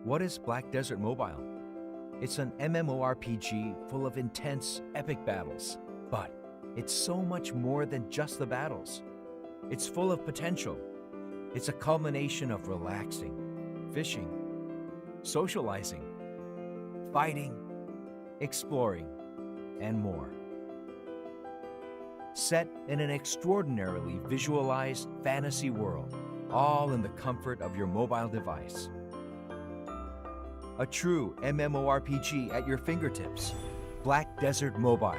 What is Black Desert Mobile? It's an MMORPG full of intense, epic battles, but it's so much more than just the battles. It's full of potential. It's a culmination of relaxing, fishing, socializing, fighting, exploring, and more. Set in an extraordinarily visualized fantasy world, all in the comfort of your mobile device. A true MMORPG at your fingertips. Black Desert Mobile.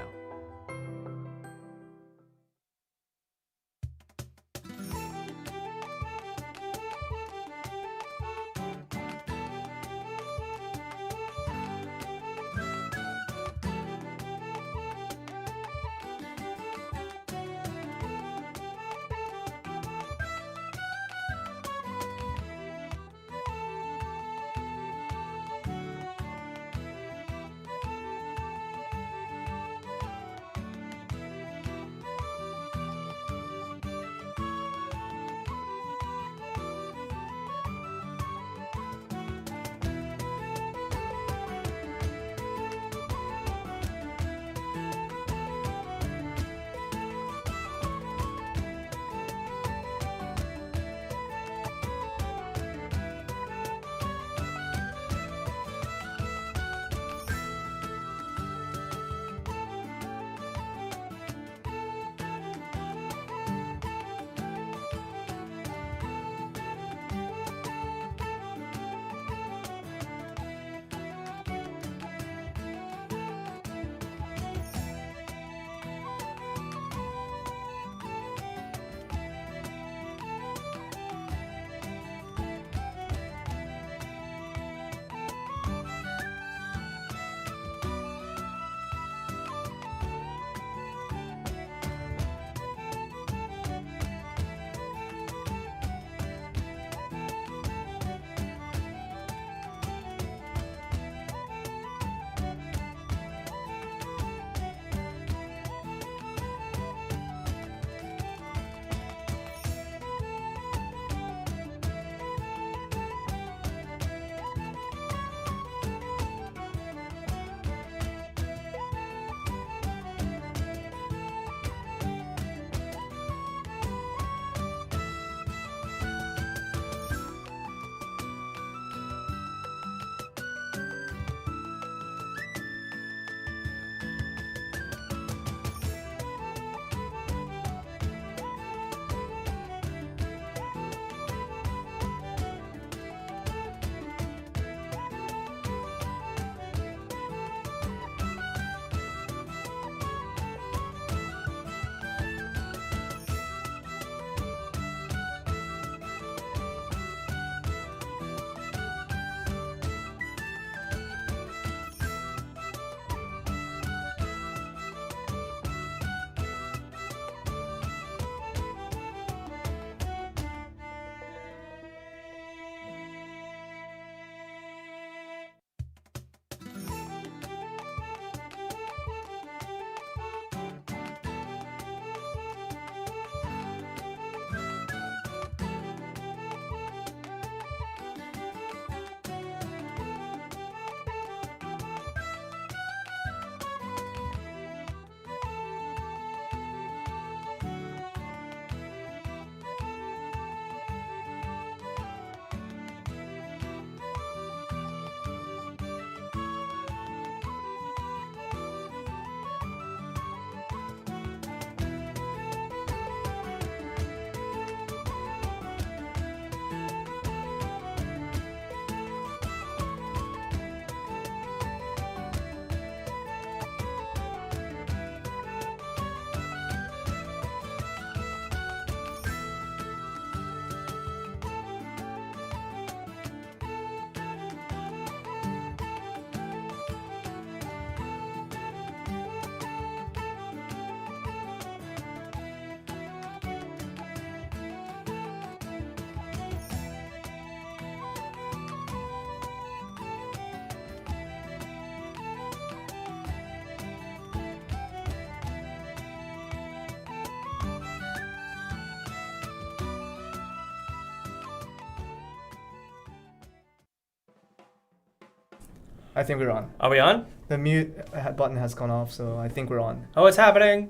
I think we're on. Are we on? The mute button has gone off, so I think we're on. Oh, it's happening.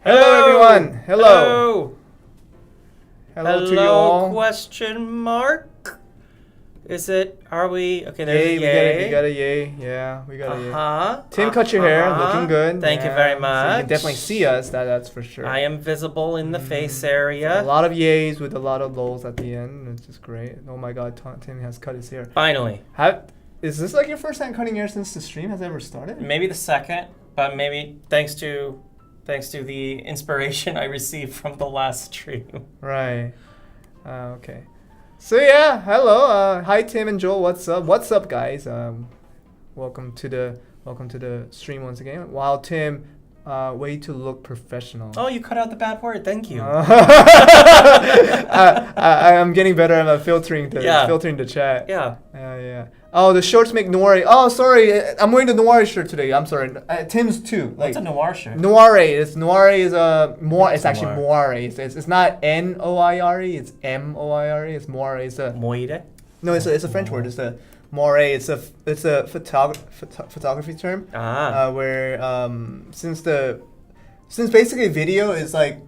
Hello everyone. Hello. Hello To you all. question mark? Is it, are we, okay, there's Yay, a yay. we got a yay. Yeah, we got a yay. Uh-huh. Tim, cut your hair. Looking good. Thank you very So much. you can definitely see us. That's for sure. I am visible in the face A area. lot of yays with a lot of lols at the end. It's just great. Oh my god, Tim has cut his hair. Finally. Is this like your first time cutting hair since the stream has ever started? Maybe the second, but maybe thanks to the inspiration I received from the last stream. Right. Okay. So yeah, hello. Hi Tim and Joel. What's up? What's up, guys? Welcome to the stream once again. Wow, Tim, way to look professional. Oh, you cut out the bad word. Thank you. I'm getting better at filtering the chat. Yeah. Yeah. Oh, the shorts make noir. Oh, sorry. I'm wearing the noir shirt today. I'm sorry. Tim's too. What's a noir shirt? Noir is more. It's actually noir? moire. It's not Noire. It's Moire. It's moire. It's a Moire? no. It's a French word. It's a moire. It's a photography term. Where since basically video is like,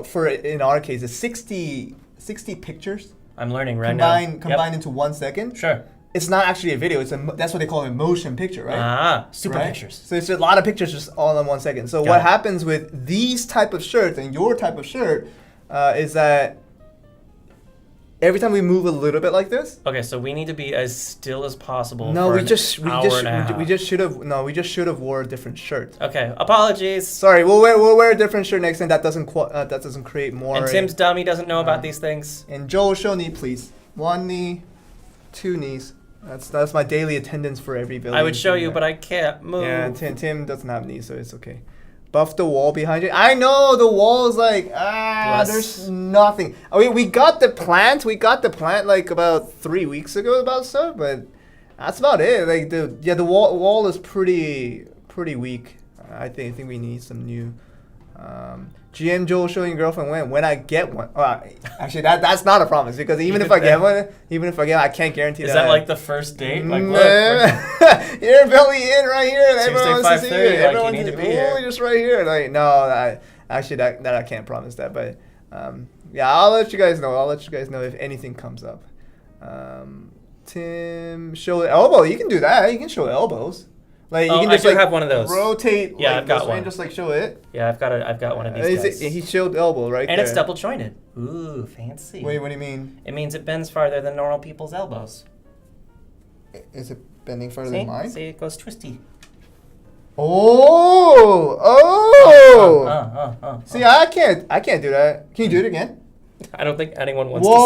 for in our case it's 60 pictures. I'm learning right now. Combined into 1 second. Sure. It's not actually a video. That's what they call a motion picture, right? Super right? pictures. So it's a lot of pictures just all in 1 second. So what happens with these type of shirts and your type of shirt is that every time we move a little bit like this. Okay, so we need to be as still as possible. No, for we just should have. have wore a different shirt. Okay, apologies. Sorry, we'll wear a different shirt next time. That doesn't create more. And Tim's dummy doesn't know about these things. And Joel, show knee, please. 1 knee, 2 knees. That's my daily attendance for every building. I would show you, but I can't move. Yeah, Tim doesn't have knees, so it's okay. Buff the wall behind you. I know the wall is like there's nothing. I mean, we got the plant like about 3 weeks ago about stuff, but that's about it. Like the wall is pretty weak. I think we need some new. GM Joel showing your girlfriend when I get one. Actually, that's not a promise because even if I get one, I can't guarantee that. Is that like the first date? Like, look, you're Velia Inn right here. Tuesday 5:30. Everyone you need to be here. Just right here. Like no, that I can't promise that. But yeah, I'll let you guys know. If anything comes up. Tim, show the elbow. You can do that. You can show elbows. Like you can just have one of those. Rotate. Yeah, I've got one. And just like show it. Yeah, I've got one of these guys. He showed elbow right there. And it's double jointed. Ooh, fancy. Wait, what do you mean? It means it bends farther than normal people's elbows. Is it bending farther than mine? See, it goes twisty. See, I can't do that. Can you do it again? I don't think anyone wants to see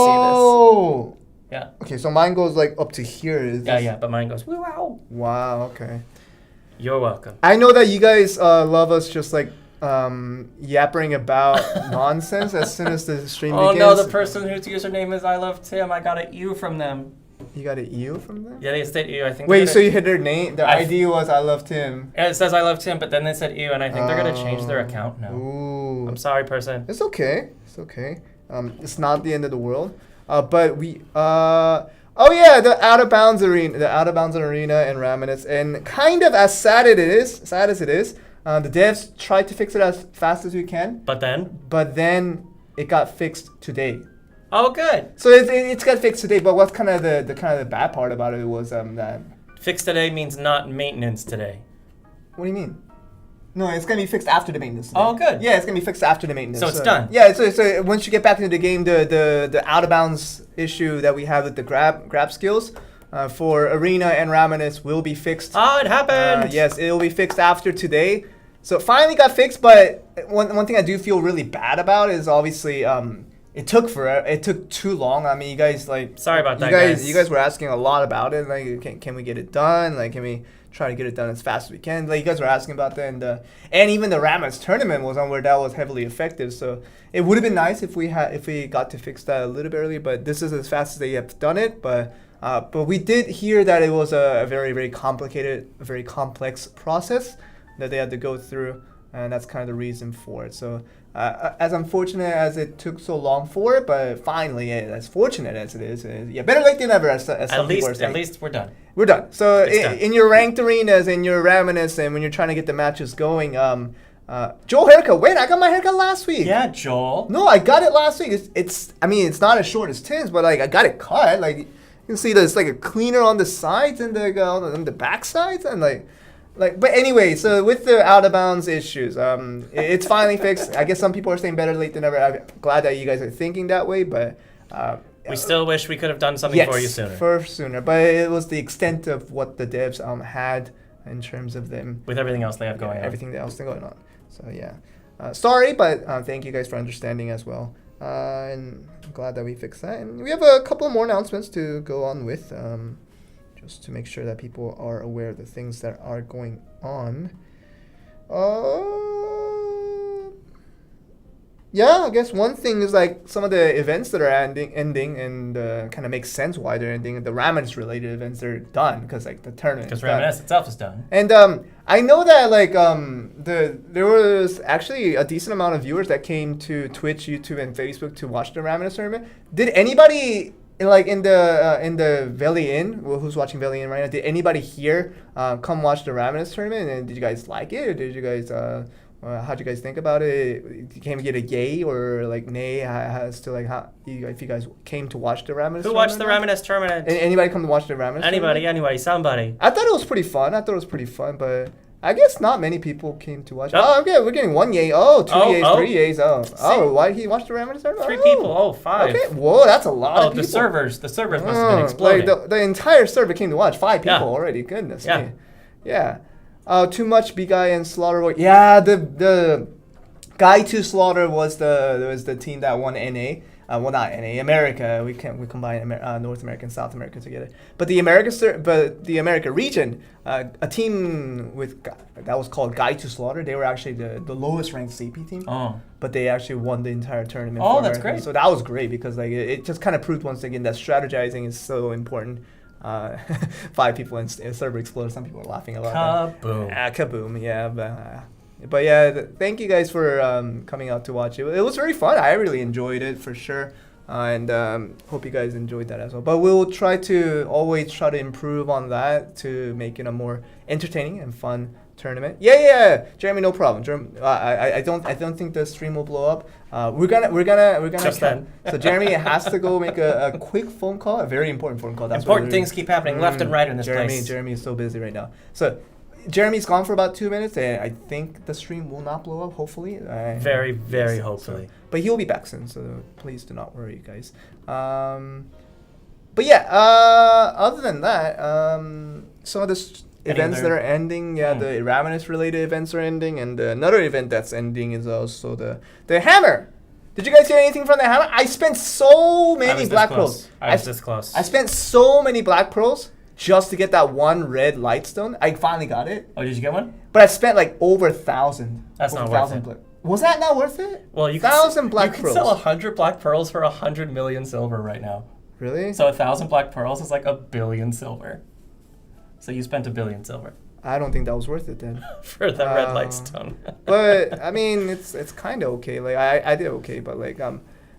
this. Yeah. Okay, so mine goes like up to here. Yeah, but mine goes wow. Wow, okay. You're welcome. I know that you guys love us just like yapping about nonsense as soon as the stream begins. Oh no, the person whose username is I love Tim, I got an U from them. You got an EU from them? Yeah, they said EU. I think. Wait, so you hit their name? Their ID was I love Tim. Yeah, it says I love Tim, but then they said EU, and I think they're gonna change their account now. Ooh. I'm sorry, person. It's okay. It's not the end of the world. But we the out of bounds arena in Raminets, and kind of as sad as it is, the devs tried to fix it as fast as we can. But then it got fixed today. Oh, good. So it's got fixed today. But what's kind of the bad part about it was that fixed today means not maintenance today. What do you mean? No, it's gonna be fixed after the maintenance today. Oh, good. Yeah, it's gonna be fixed after the maintenance. So it's done. Yeah, so once you get back into the game, the out of bounds issue that we have with the grab skills for Arena and Raminus will be fixed. Oh, it happened. Yes, it will be fixed after today. So it finally got fixed, but one thing I do feel really bad about is obviously it took forever. It took too long. I mean, you guys sorry about that, guys. You guys were asking a lot about it. Like, can we get it done? Like, can we try to get it done as fast as we can? Like, you guys were asking about that, and even the Ramas tournament was on where that was heavily effective. So it would have been nice if we got to fix that a little bit early. But this is as fast as they have done it. But we did hear that it was a very, very complicated, a very complex process that they had to go through. and that's kind of the reason for it. So as unfortunate as it took so long for it, but finally, as fortunate as it is, better late than never, as some people are saying. At least we're done. We're done. So Done. in your ranked arenas, in your Raminus, and when you're trying to get the matches going, Joel haircut. Wait, I got my haircut last week. Yeah, Joel. No, I got it last week. It's not as short as Tim's, but like I got it cut. Like you can see, there's like a cleaner on the sides and the back sides, and like. But anyway, so with the out of bounds issues, it's finally fixed. I guess some people are saying better late than never. I'm glad that you guys are thinking that way, but we still wish we could have done something for you sooner. But it was the extent of what the devs had in terms of them with everything else they have going on. Everything else going on. So yeah, sorry, but thank you guys for understanding as well. And I'm glad that we fixed that. And we have a couple more announcements to go on with. Just to make sure that people are aware of the things that are going on. Yeah, I guess one thing is like some of the events that are ending and kind of makes sense why they're ending. The Raminus related events are done because like the tournament. Because Raminus itself is done. And I know that like there was actually a decent amount of viewers that came to Twitch, YouTube, and Facebook to watch the Raminus tournament. Did anybody? Like in the Velia Inn, who's watching Velia Inn right now? Did anybody here come watch the Raminus tournament? And did you guys like it? Or did you guys how'd you guys think about it? You came to get a yay or like nay as to like how if you guys came to watch the Raminus? Who watched the Raminus tournament? Anybody come to watch the Raminus? Anybody, somebody. I thought it was pretty fun. But I guess not many people came to watch. Oh, okay, we're getting one yay. Oh, two yays, 3 yays. Oh, why did he watch the Raminus tournament? 3 people. Oh, 5. Okay, whoa, that's a lot of people. The servers must have been exploding. Like the entire server came to watch. 5 people already. Goodness me. Yeah. Too much Big Guy and Slaughter. Yeah, the Guy to Slaughter was the team that won NA. Well, not NA, America. We combine North America and South America together. But the America region, a team that was called Guide to Slaughter. They were actually the lowest ranked CP team. Oh. But they actually won the entire tournament. Oh, that's great. So that was great because like it just kind of proved once again that strategizing is so important. 5 people in server exploded. Some people are laughing a lot. Kaboom. Kaboom. Yeah, but yeah, thank you guys for coming out to watch it. It was very fun. I really enjoyed it for sure, and hope you guys enjoyed that as well. But we'll always try to improve on that to make it a more entertaining and fun tournament. Yeah, Jeremy, no problem. I don't think the stream will blow up. We're gonna just then. So Jeremy has to go make a quick phone call, a very important phone call. Important things keep happening left and right in this place. Jeremy is so busy right now. So Jeremy's gone for about 2 minutes, and I think the stream will not blow up. Hopefully, very, very hopefully. But he'll be back soon, so please do not worry, guys. But yeah, other than that, some of the events that are ending, the Raminus related events are ending, and another event that's ending is also the Hammer. Did you guys hear anything from the Hammer? I spent so many Black Pearls. I was this close. I spent so many Black Pearls just to get that one red Lightstone. I finally got it. Oh, did you get one? But I spent like over 1,000. That's not worth it. Was that not worth it? Well, you 1,000 Black Pearls. You Pearls. can sell 100 Black Pearls for 100 million silver right now. Really? So 1,000 Black Pearls is like 1 billion silver. So you spent 1 billion silver. I don't think that was worth it then. For the red Lightstone. But I mean, it's kind of okay. Like I did okay, but like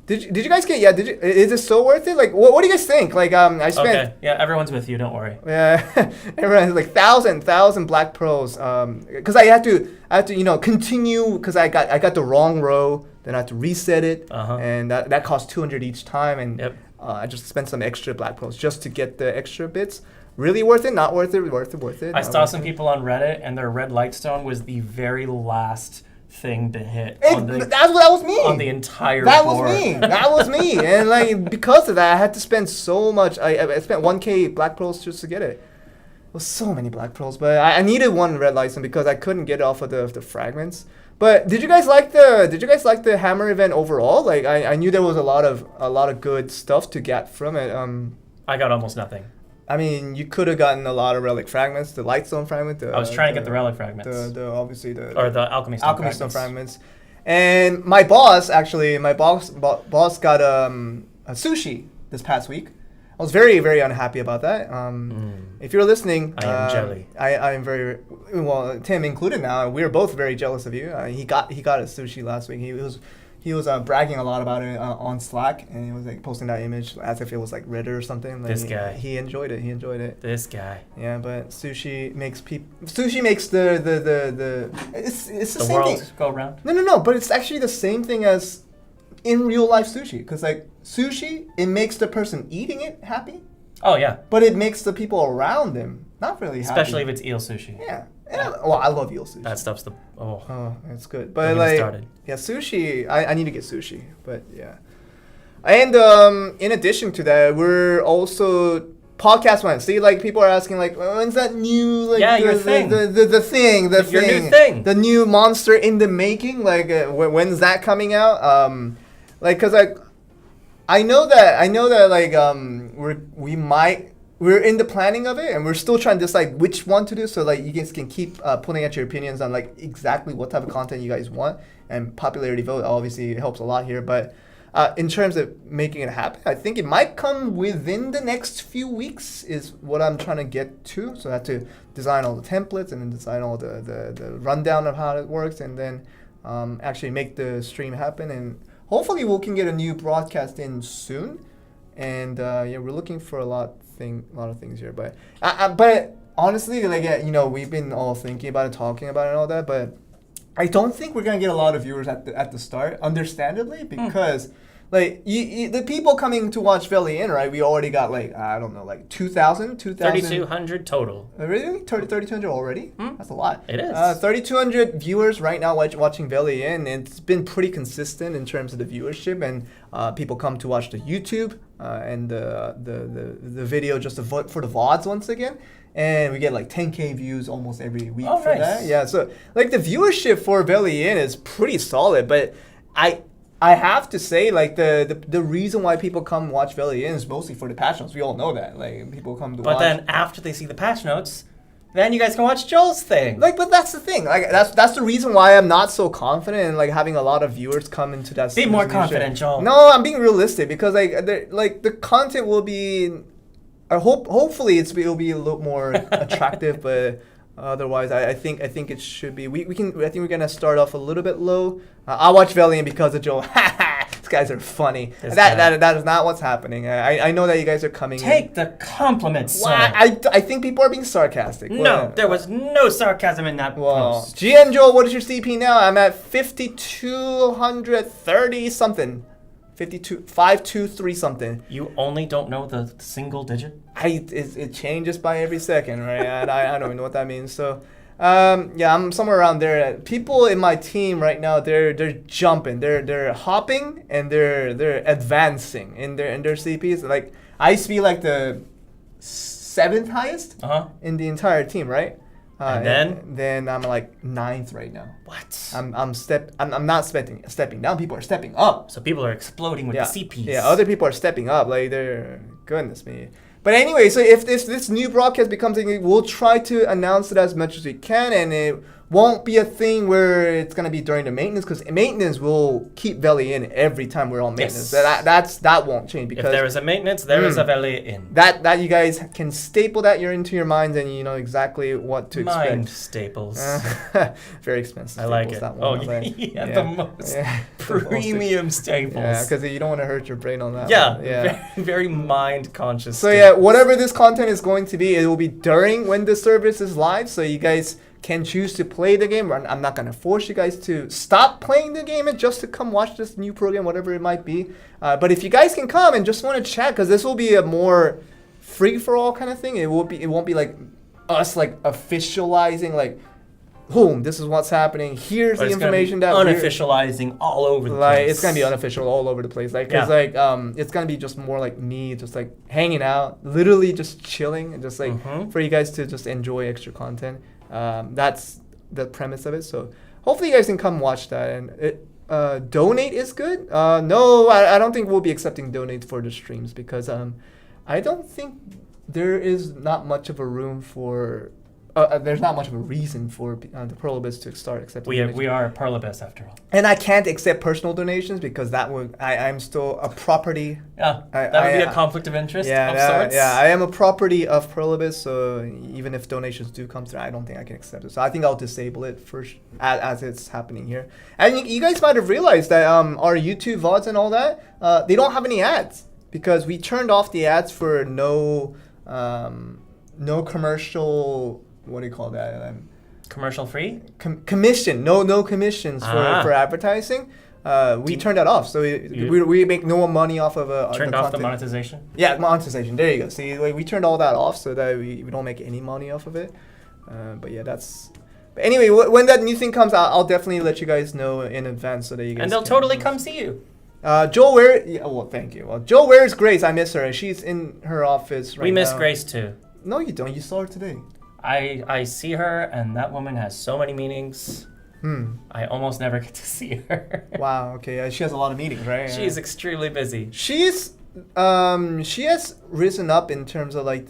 did you guys get? Yeah, did you? Is it so worth it? Like what do you guys think? Like I spent. Okay. Yeah, everyone's with you. Don't worry. Yeah, everyone's like 1,000 Black Pearls. Because I had to continue because I got the wrong row. Then I had to reset it, and that cost 200 each time, and I just spent some extra Black Pearls just to get the extra bits. Really worth it? Not worth it? Worth it? I saw some people on Reddit, and their red Lightstone was the very last thing to hit. That was me. On the entire board. That was me. And like because of that, I had to spend so much. I spent 1K Black Pearls just to get it. It was so many Black Pearls, but I needed one red Lightstone because I couldn't get it off of the fragments. But did you guys like the Hammer event overall? Like I knew there was a lot of good stuff to get from it. I got almost nothing. I mean, you could have gotten a lot of relic fragments, the Lightstone fragment. I was trying to get the relic fragments. The alchemy stone fragments. And my boss got a sushi this past week. I was very, very unhappy about that. If you're listening, I am jelly. I am very well. Tim included. Now we're both very jealous of you. He got a sushi last week. He was bragging a lot about it on Slack, and he was like posting that image as if it was like Reddit or something. Like, This guy. He enjoyed it. He enjoyed it. This guy. Yeah, but sushi makes the it's the The same world thing. go round. No, but it's actually the same thing as in real life sushi, because like sushi, it makes the person eating it happy, Oh yeah. but it makes the people around them not really happy. Especially if it's eel sushi. Yeah. Well, I love eel sushi. That stuff's the Oh, it's good. Don't But get me like, started. yeah, sushi. I need to get sushi. But yeah, and in addition to that, we're also podcast wise. See, like people are asking, like, when's that new like your thing. the Your thing, new thing. the new monster in the making. Like, when's that coming out? Like, cause like, I know that like we're in the planning of it, and we're still trying to decide which one to do. So like you guys can keep putting out your opinions on like exactly what type of content you guys want, and popularity vote obviously helps a lot here. But in terms of making it happen, I think it might come within the next few weeks is what I'm trying to get to. So I have to design all the templates and then design all the rundown of how it works, and then actually make the stream happen. And hopefully we can get a new broadcast in soon. And yeah, we're looking for a lot of things here. But honestly, like we've been all thinking about it, talking about it, and all that. But I don't think we're gonna get a lot of viewers at the start, understandably, because like the people coming to watch Velia Inn, right? We already got like I don't know, like 2,000. 3,200 total. Really? 3,200 already? That's a lot. It is. 3,200 viewers right now watching Velia Inn. It's been pretty consistent in terms of the viewership, and people come to watch the YouTube and the video just for the VODs once again. And we get like 10K views almost every week for nice. that. Yeah, so like the viewership for Velia Inn is pretty solid, but I have to say, like the reason why people come watch Velia Inn is mostly for the patch notes. We all know that. Like people come to watch. But then after they see the patch notes, then you guys can watch Joel's thing. Like, but that's the thing. Like that's the reason why I'm not so confident in like having a lot of viewers come into that. Be more viewership. confident, Joel. No, I'm being realistic because like the content will be. Hopefully it'll be a little more attractive, but. Otherwise, I think it should be. I think we're gonna start off a little bit low. I watch Velia Inn because of Joel. These guys are funny. That is not what's happening. I know that you guys are coming. Take the compliments, sir. I think people are being sarcastic. No, there was no sarcasm in that post. GN Joel, what is your CP now? I'm at 5,230 something. 523 something. You only don't know the single digit? It changes by every second, right? I don't even know what that means. So, yeah, I'm somewhere around there. People in my team right now, they're jumping, they're hopping, and they're advancing in their CPs. Like I used to be like the 7th highest in the entire team, right? And then I'm like 9th right now. What? I'm not stepping down. People are stepping up. So people are exploding with the CPs. Yeah, other people are stepping up. Like they're goodness me. But anyway, so if this new broadcast becomes a thing, we'll try to announce it as much as we can, and it won't be a thing where it's gonna be during the maintenance, because maintenance will keep Velia Inn every time we're on maintenance. Yes. That won't change, because if there is a maintenance, there is a Velia Inn. That you guys can staple that into your minds, and you know exactly what to expect. Mind staples. Very expensive. I like staples, it. That one. The most premium staples. Yeah, because you don't want to hurt your brain on that. Yeah, one. Yeah. very mind conscious. So yeah, whatever this content is going to be, it will be during when the service is live, so you guys can choose to play the game. I'm not going to force you guys to stop playing the game and just to come watch this new program, whatever it might be. But if you guys can come and just want to chat, because this will be a more free-for-all kind of thing. It won't be like us like officializing like, boom, this is what's happening. Here's the information that unofficializing all over the place. It's gonna be unofficial all over the place. Like, cause it's gonna be just more like me, just like hanging out, literally just chilling, and just like for you guys to just enjoy extra content. That's the premise of it. So hopefully you guys can come watch that. And donate is good. No, I don't think we'll be accepting donates for the streams, because I don't think there is not much of a room for there's not much of a reason for the Pearl Abyss to start accepting donations. We are Pearl Abyss after all. And I can't accept personal donations because I'm still a property. Yeah, that would be a conflict of interest of sorts. Yeah, I am a property of Pearl Abyss, so even if donations do come through, I don't think I can accept it. So I think I'll disable it first as it's happening here. And you guys might have realized that our YouTube VODs and all that, they don't have any ads because we turned off the ads for no commercial. What do you call that? Commercial free? Commission. No commissions for advertising. We turned that off, so we make no money off of turned the off content. the monetization. Yeah, monetization. There you go. See, we turned all that off so that we don't make any money off of it. But yeah, that's. But anyway, when that new thing comes out, I'll definitely let you guys know in advance so that you guys. And they'll totally come see you. Joel, where? Yeah, well, thank you. Well, Joel, where's Grace? I miss her. She's in her office right now. We miss Grace too. No, you don't. You saw her today. I see her, and that woman has so many meetings. I almost never get to see her. Wow. Okay. She has a lot of meetings, right? She's extremely busy. She has risen up in terms of like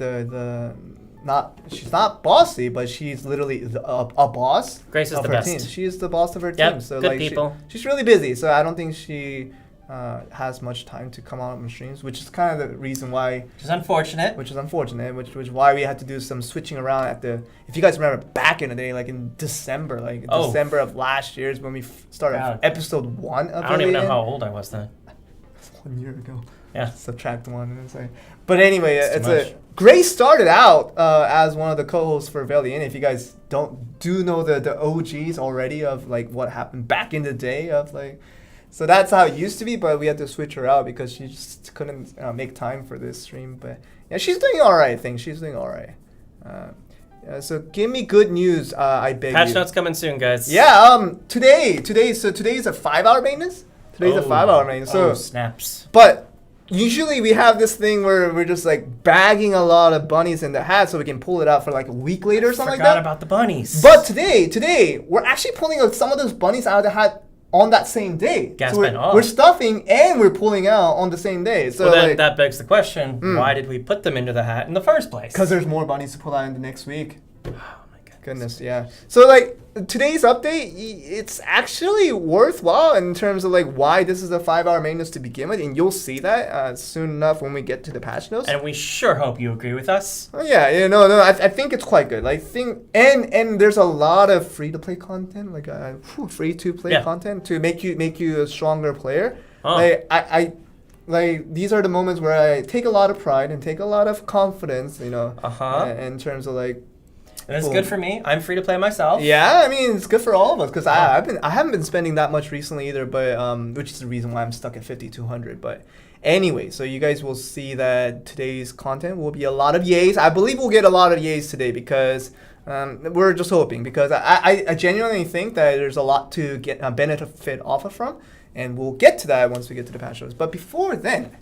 she's not bossy, but she's literally a boss. Grace is of the her best. team. She is the boss of her Yep, team. So good like people. She's really busy. So I don't think she has much time to come out on streams, which is kind of the reason why. Which is unfortunate. Which is why we had to do some switching around at the. If you guys remember back in the day, like in December, December of last year is when we started episode 1 of. I don't even know how old I was then. 1 year ago. Yeah. Subtract 1 and it's like. But anyway, Grace started out as one of the co-hosts for Velia Inn. If you guys do know the OGs already of like what happened back in the day of like. So that's how it used to be, but we had to switch her out because she just couldn't make time for this stream. But yeah, she's doing all right. I think she's doing all right. So give me good news, I beg you. Patch notes coming soon, guys. Yeah. Today is a 5-hour maintenance. Today's a 5-hour maintenance. So snaps. But usually we have this thing where we're just like bagging a lot of bunnies in the hat so we can pull it out for like a week later or something like that. Forgot about the bunnies. But today we're actually pulling out some of those bunnies out of the hat on that same day. So we're stuffing and we're pulling out on the same day. So then that begs the question, why did we put them into the hat in the first place? Because there's more bunnies to pull out in the next week. Oh my goodness, yeah. So like today's update, it's actually worthwhile in terms of like why this is a 5-hour maintenance to begin with, and you'll see that soon enough when we get to the patch notes. And we sure hope you agree with us. Oh, yeah, no, I think it's quite good. Like and there's a lot of free to play content, like free to play content to make you a stronger player. Like these are the moments where I take a lot of pride and take a lot of confidence, in terms of like. And it's good for me. I'm free to play myself. Yeah, I mean it's good for all of us because I haven't been spending that much recently either, but which is the reason why I'm stuck at 5,200. But anyway, so you guys will see that today's content will be a lot of yays. I believe we'll get a lot of yays today because we're just hoping because I genuinely think that there's a lot to get benefit off of from, and we'll get to that once we get to the patch notes. But before then.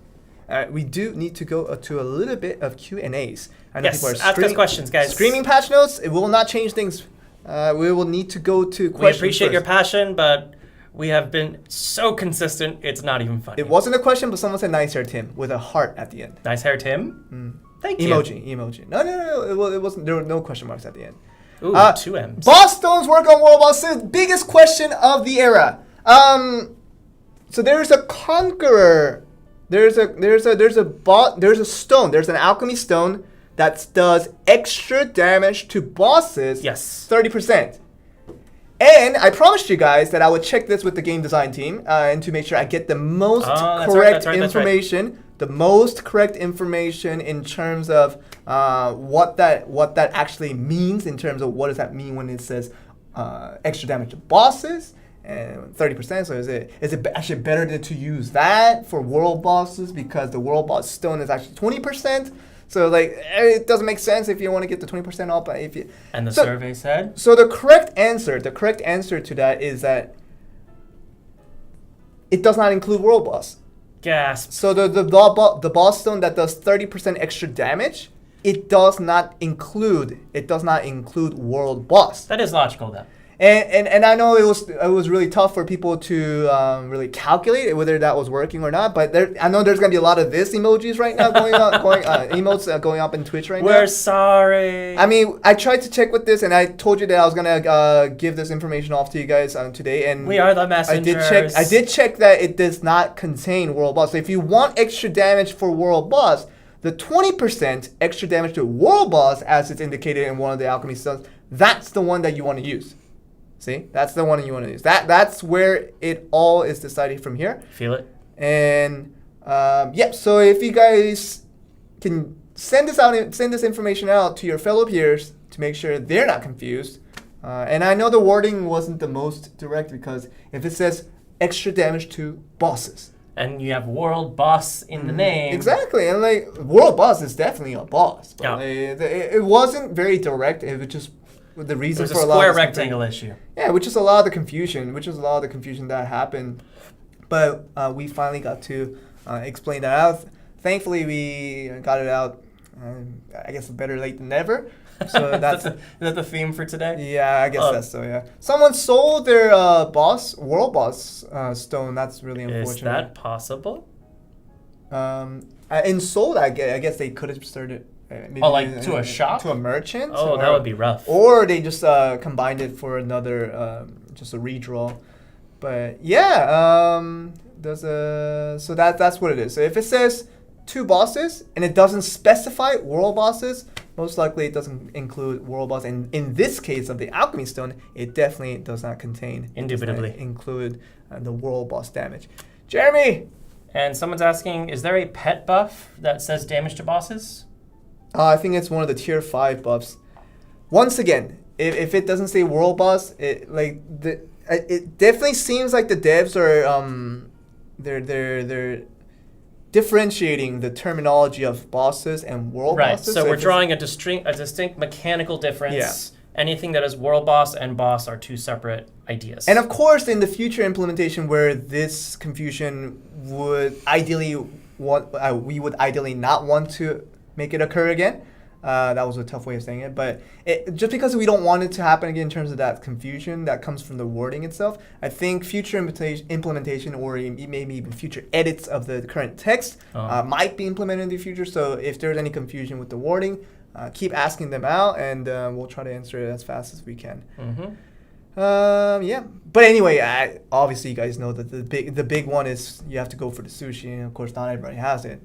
We do need to go to a little bit of Q&As. I know people are ask us questions, guys. Streaming patch notes, it will not change things. We will need to go to questions. We appreciate your passion, but we have been so consistent, it's not even funny. It wasn't a question, but someone said nice hair, Tim, with a heart at the end. Nice hair, Tim? Thank you. Emoji. No, it wasn't. There were no question marks at the end. Ooh, 2 M's. Boss Stone's work on World Boss is the biggest question of the era. So there's a conqueror. There's a stone. There's an alchemy stone that does extra damage to bosses. Yes. 30%. And I promised you guys that I would check this with the game design team and to make sure I get the most correct information. Right. The most correct information in terms of what that actually means in terms of what does that mean when it says extra damage to bosses. And 30%. So is it actually better to use that for world bosses because the world boss stone is actually 20%? So like it doesn't make sense if you want to get the 20% off. But if you survey said. So the correct answer to that is that it does not include world boss. Gasp. So the boss stone that does 30% extra damage, it does not include world boss. That is logical then. And I know it was really tough for people to really calculate whether that was working or not. But I know there's gonna be a lot of this emojis right now emotes going up in Twitch right now. We're sorry. I mean, I tried to check with this, and I told you that I was gonna give this information off to you guys today. And we are the messengers. I did check that it does not contain World Boss. So if you want extra damage for World Boss, the 20% extra damage to World Boss, as it's indicated in one of the alchemy stones, that's the one that you want to use. See, that's the one you want to use. That's where it all is decided from here. Feel it. And so if you guys can send this information out to your fellow peers to make sure they're not confused. And I know the wording wasn't the most direct, because if it says extra damage to bosses, and you have World Boss in the name. Exactly, and like World Boss is definitely a boss. But it wasn't very direct. It was just the reason for a lot of square rectangle issue. Yeah, which is a lot of the confusion. That happened. But we finally got to explain that out. Thankfully, we got it out. I guess better late than never. So that's is that the theme for today? Yeah, I guess that's so. Yeah, someone sold their World Boss stone. That's really unfortunate. Is that possible? In Seoul, I guess they could have started. Maybe to a shop? To a merchant? Oh, that would be rough. Or they just combined it for another, just a redraw. But yeah, so that's what it is. So if it says 2 bosses and it doesn't specify world bosses, most likely it doesn't include world boss. And in this case of the alchemy stone, it definitely does not contain, indubitably include the world boss damage. Jeremy! And someone's asking, is there a pet buff that says damage to bosses? I think it's one of the tier 5 buffs. Once again, if it doesn't say world boss, it definitely seems like the devs are they're differentiating the terminology of bosses and world bosses. Right. So we're drawing a distinct mechanical difference. Yeah. Anything that is world boss and boss are 2 separate ideas. And of course, in the future implementation where this confusion would ideally we would ideally not want to make it occur again. That was a tough way of saying it, but just because we don't want it to happen again in terms of that confusion that comes from the wording itself, I think future implementation or maybe even future edits of the current text might be implemented in the future. So if there's any confusion with the wording, keep asking them out, and we'll try to answer it as fast as we can. Mm-hmm. But anyway, obviously you guys know that the big one is you have to go for the sushi, and of course not everybody has it.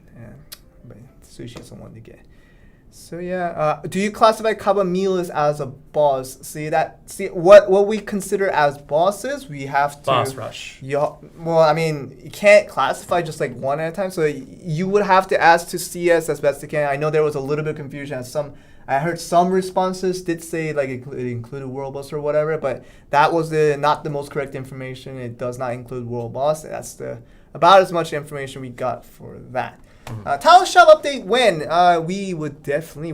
But sushi is the one to get. So yeah, do you classify Kabamilas as a boss? See what we consider as bosses, we have to boss rush. Well, I mean, you can't classify just like one at a time. So you would have to ask to CS as best you can. I know there was a little bit of confusion. I heard some responses did say like it included world boss or whatever, but that was not the most correct information. It does not include world boss. That's about as much information we got for that. Tile shop update when? We would definitely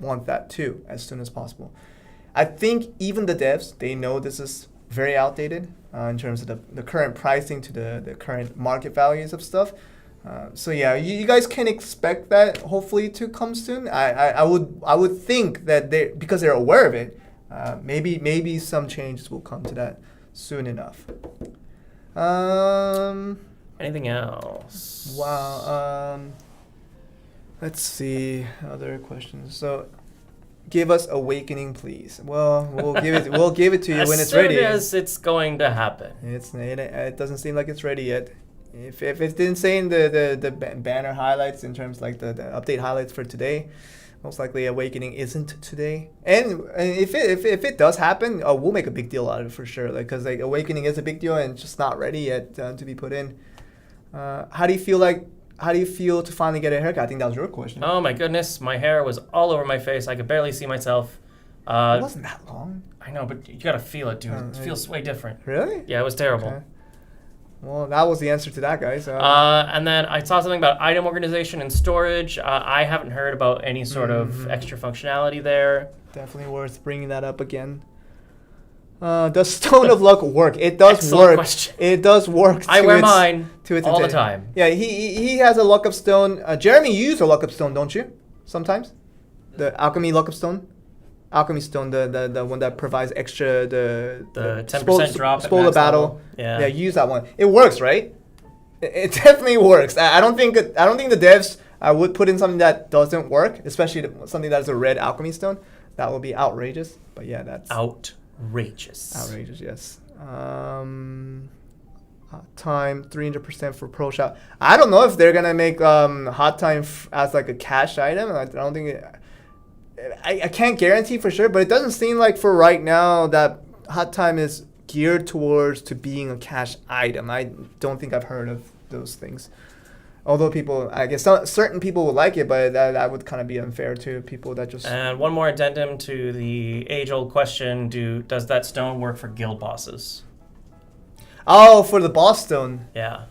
want that too as soon as possible. I think even the devs, they know this is very outdated in terms of the current pricing to the current market values of stuff. So yeah, you guys can expect that hopefully to come soon. I would think that because they're aware of it, maybe some changes will come to that soon enough. Anything else? Wow. Let's see other questions. So, give us Awakening, please. Well, we'll give it to you when it's ready. As soon as it's going to happen. It doesn't seem like it's ready yet. If it didn't say in the banner highlights in terms like the update highlights for today, most likely Awakening isn't today. And if it does happen, we'll make a big deal out of it for sure. Like, because like Awakening is a big deal and it's just not ready yet to be put in. How do you feel to finally get a haircut? I think that was your question. Oh my goodness, my hair was all over my face. I could barely see myself. It wasn't that long. I know, but you gotta feel it, dude. It feels way different. Really? Yeah, it was terrible. Okay. Well, that was the answer to that, guys. And then I saw something about item organization and storage. I haven't heard about any sort of extra functionality there. Definitely worth bringing that up again. Does Stone of Luck work? It does Excellent work. Question. It does work. I wear mine all the time. Yeah, he has a Luck Up Stone. Jeremy, you use a Luck Up Stone, don't you? Sometimes? The Alchemy Luck Up Stone? alchemy stone, the one that provides extra The 10% drop at spoil the max battle. level. Yeah. Use that one. It works, right? It definitely works. I don't think the devs would put in something that doesn't work, especially something that is a red alchemy stone. That would be outrageous. But yeah, that's outrageous. outrageous. Yes. Hot time 300% for pro shop. I don't know if they're gonna make hot time as like a cash item. I don't think I can't guarantee for sure, but it doesn't seem like for right now that hot time is geared towards to being a cash item. I don't think I've heard of those things. Although I guess certain people would like it, but that would kind of be unfair to people that just. And one more addendum to the age-old question: does that stone work for guild bosses? Oh, for the boss stone. Yeah.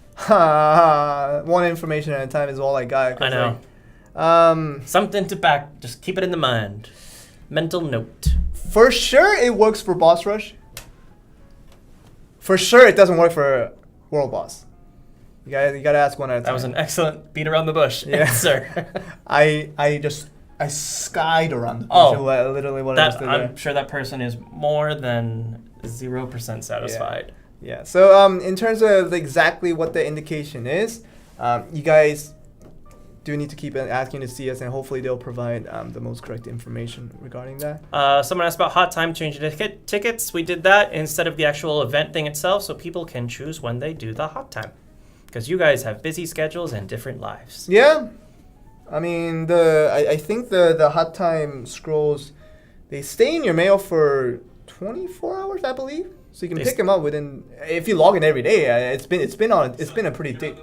One information at a time is all I got. I know. Something to back. Just keep it in the mind. Mental note. For sure, it works for boss rush. For sure, it doesn't work for world boss. You gotta ask one at a time. That was an excellent beat around the bush answer. I skied around the bush. Literally what I just did I'm sure that person is more than 0% satisfied. Yeah. So in terms of exactly what the indication is, you guys do need to keep asking to see us, and hopefully they'll provide the most correct information regarding that. Someone asked about hot time changing tickets. We did that instead of the actual event thing itself, so people can choose when they do the hot time. Because you guys have busy schedules and different lives. Yeah. I mean, I think the hot time scrolls, they stay in your mail for 24 hours, I believe. So you can pick them up within, if you log in every day. It's been a pretty big.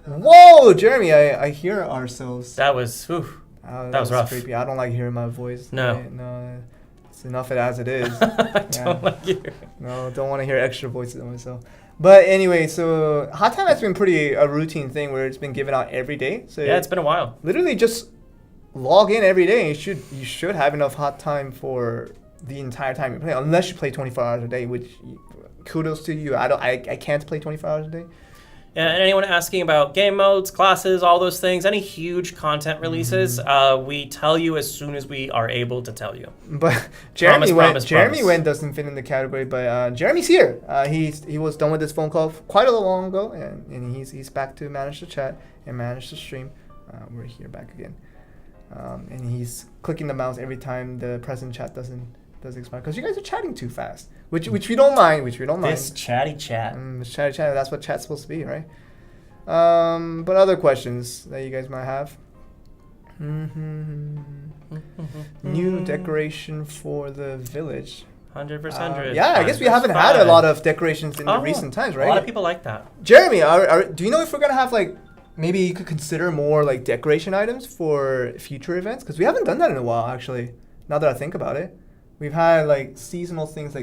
Whoa, Jeremy! I hear ourselves. That was that was rough. Creepy. I don't like hearing my voice. No. No. It's enough as it is. I don't like you. No, don't want to hear extra voices of myself. But anyway, so hot time has been a routine thing where it's been given out every day. So yeah, it's been a while. Literally, just log in every day. You should have enough hot time for the entire time you play, unless you play 24 hours a day. Which kudos to you. I can't play 24 hours a day. Yeah, and anyone asking about game modes, classes, all those things, any huge content releases, we tell you as soon as we are able to tell you. But Jeremy Wen doesn't fit in the category, but Jeremy's here. He was done with this phone call quite a long ago, and he's back to manage the chat and manage the stream. We're here back again, and he's clicking the mouse every time the present chat does expire because you guys are chatting too fast, which we don't mind. This chatty chat. Chatty chat. That's what chat's supposed to be, right? But other questions that you guys might have. New decoration for the village. 100%. Yeah, I guess we haven't had a lot of decorations in the recent times, right? A lot of people like that. Jeremy, do you know if we're gonna have maybe you could consider more decoration items for future events? Because we haven't done that in a while, actually. Now that I think about it. We've had seasonal things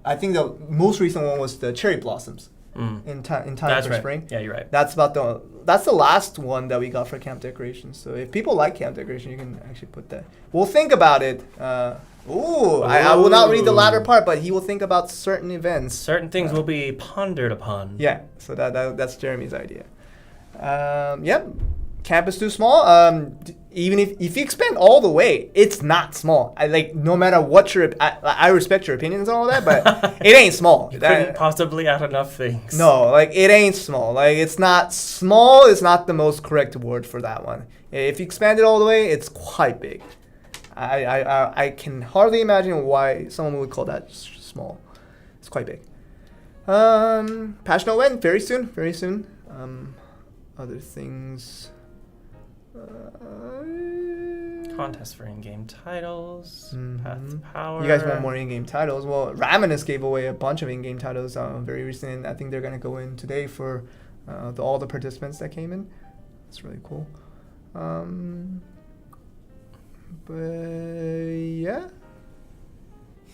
I think the most recent one was the cherry blossoms in time for spring. Yeah, you're right. That's the last one that we got for camp decorations. So if people like camp decoration, you can actually put that. We'll think about it. I will not read the latter part, but he will think about certain events. Certain things will be pondered upon. Yeah, so that's Jeremy's idea. Yep. Camp is too small. Even if you expand all the way, it's not small. No matter what I respect your opinions and all that, but it ain't small. You couldn't possibly add enough things. No, it ain't small. It's not small. It's not the most correct word for that one. If you expand it all the way, it's quite big. I can hardly imagine why someone would call that small. It's quite big. Passionate Wen, very soon. Very soon. Other things. Contest for in-game titles, Path to Power. You guys want more in-game titles? Well, Raminus gave away a bunch of in-game titles very recently. I think they're going to go in today for all the participants that came in. It's really cool. But yeah,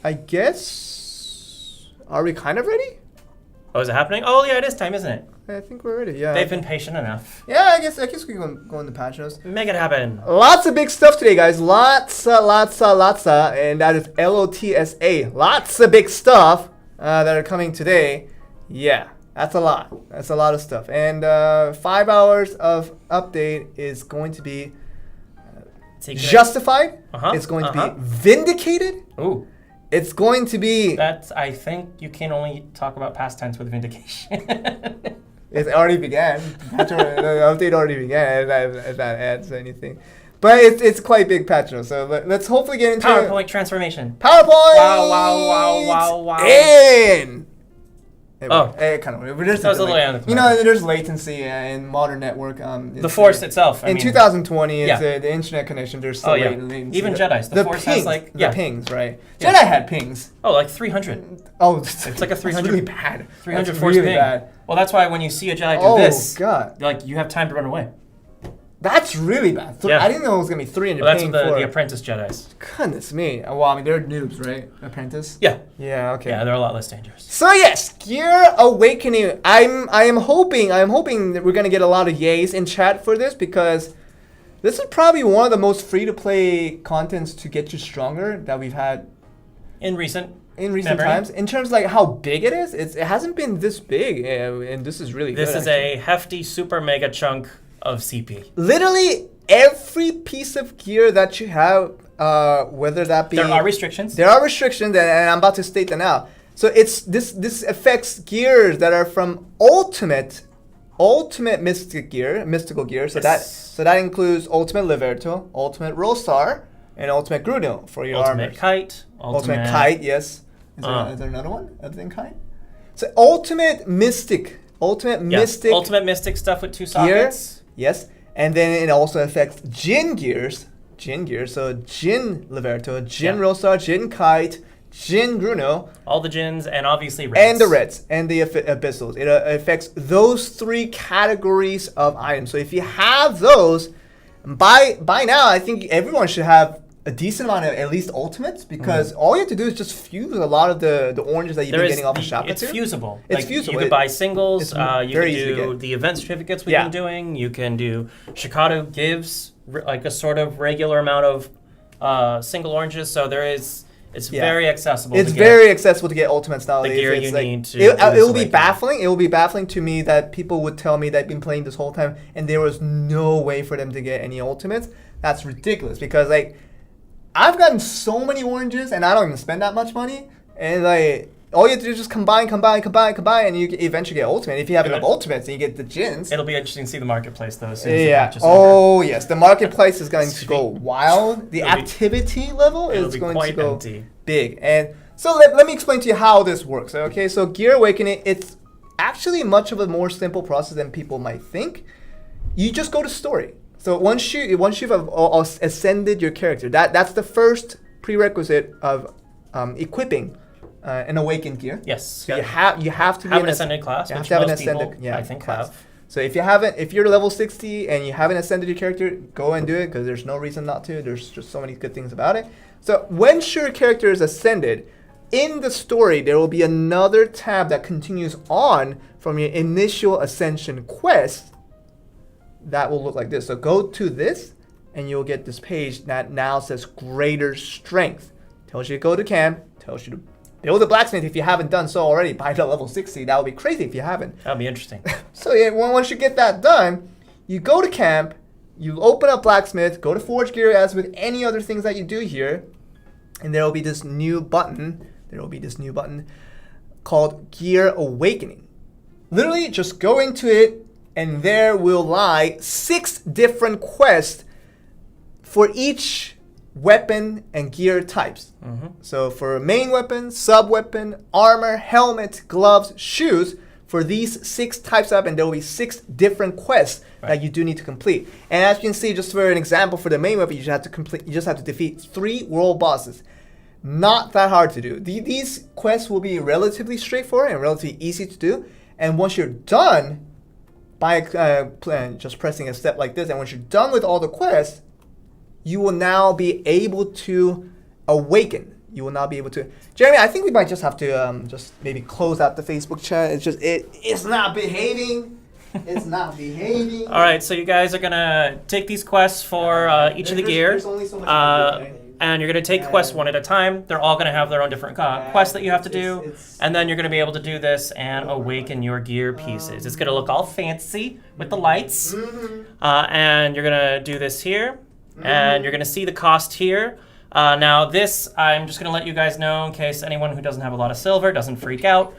I guess, are we kind of ready? Oh, is it happening? Oh, yeah, it is time, isn't it? I think we're ready. Yeah. They've been patient enough. Yeah, I guess we can go into patch notes. Make it happen. Lots of big stuff today, guys. Lots, and that is LOTSA. Lots of big stuff that are coming today. Yeah, that's a lot. That's a lot of stuff. And 5 hours of update is going to be Justified. Uh-huh. It's going to be Vindicated. Ooh. It's going to be... I think you can only talk about past tense with vindication. It already began. The update already began, if that adds anything. But it's quite big patch notes, so let's hopefully get into PowerPoint transformation. PowerPoint! Wow. In! It kind of weird. That was a little You know, there's latency in modern network. The Force itself. In 2020, it's the internet connection. There's still latency. Even Jedi's. The Force pings, has like the pings, right? Yeah. Jedi had pings. Oh, like 300. Oh, it's like a 300. Really bad. 300 Force really ping. Bad. Well, that's why when you see a Jedi do this, God, like you have time to run away. That's really bad. Yeah. I didn't know it was gonna be 300. Well, that's what the Apprentice Jedi's. Goodness me. Well, I mean, they're noobs, right? Apprentice. Yeah. Yeah. Okay. Yeah, they're a lot less dangerous. So yes, Gear Awakening. I am hoping that we're gonna get a lot of yays in chat for this, because this is probably one of the most free to play contents to get you stronger that we've had in recent times. In terms of like how big it is, it hasn't been this big, and this is really good. This is a hefty super mega chunk of CP. Literally every piece of gear that you have, whether that be... There are restrictions. There are restrictions, and I'm about to state them now. So it's this affects gears that are from ultimate mystical gear. So that includes ultimate Liberto, ultimate Rosar, and ultimate Gruno for your ultimate armors. Kite. Ultimate Kite, yes. Is there another one other than Kite? So ultimate Mystic. Ultimate Mystic stuff with 2 gear. sockets. Yes, and then it also affects Jin gears. So Jin Liberto, Jin Rosar, Jin Kite, Jin Gruno. All the Jins and obviously Reds. And the Reds and the Abyssals. It affects those 3 categories of items. So if you have those, by now I think everyone should have a decent amount of at least ultimates, because all you have to do is just fuse a lot of the oranges that you've been getting off the shop. It's fusible. It's fusible. You can buy singles. You can do to the event certificates we've been doing. You can do Shikado gives like a sort of regular amount of single oranges. So it's very accessible. It's very accessible to get ultimates nowadays. The gear it's you like, need to. It will be baffling. It will be baffling to me that people would tell me they've been playing this whole time and there was no way for them to get any ultimates. That's ridiculous, because like, I've gotten so many oranges and I don't even spend that much money, and like all you have to do is just combine, and you eventually get ultimate. If you have enough ultimates, then you get the Jins. It'll be interesting to see the marketplace though. Yes, the marketplace is going to go wild. The activity level is going to go big. And so let me explain to you how this works. Okay, so Gear Awakening, it's actually much of a more simple process than people might think. You just go to story. So once you've ascended your character, that's the first prerequisite of equipping an awakened gear. Yes. So you have to be an ascended class. You have which to have an most ascended people, I think class. have. So if you're level 60 and you haven't ascended your character, go and do it, because there's no reason not to. There's just so many good things about it. So once your character is ascended, in the story there will be another tab that continues on from your initial ascension quest. That will look like this. So go to this and you'll get this page that now says greater strength. Tells you to go to camp, tells you to build a blacksmith if you haven't done so already by the level 60. That would be crazy if you haven't. That would be interesting. So yeah, once you get that done, you go to camp, you open up blacksmith, go to forge gear as with any other things that you do here, and there will be this new button. Called Gear Awakening. Literally just go into it, and there will lie 6 different quests for each weapon and gear types. So for main weapon, sub weapon, armor, helmet, gloves, shoes, for these 6 types up, and there will be 6 different quests that you do need to complete. And as you can see, just for an example, for the main weapon, you just have to defeat 3 world bosses. Not that hard to do. These quests will be relatively straightforward and relatively easy to do. And once you're done, by just pressing a step like this, and once you're done with all the quests, you will now be able to awaken. You will now be able to... Jeremy, I think we might just have to just maybe close out the Facebook chat. It's just, it's not behaving. It's not behaving. All right, so you guys are going to take these quests for each of the gear. There's only so much and you're going to take quests one at a time. They're all going to have their own different quests that you have to do. And then you're going to be able to do this and awaken your gear pieces. It's going to look all fancy with the lights. And you're going to do this here. And you're going to see the cost here. Now this, I'm just going to let you guys know in case anyone who doesn't have a lot of silver doesn't freak out.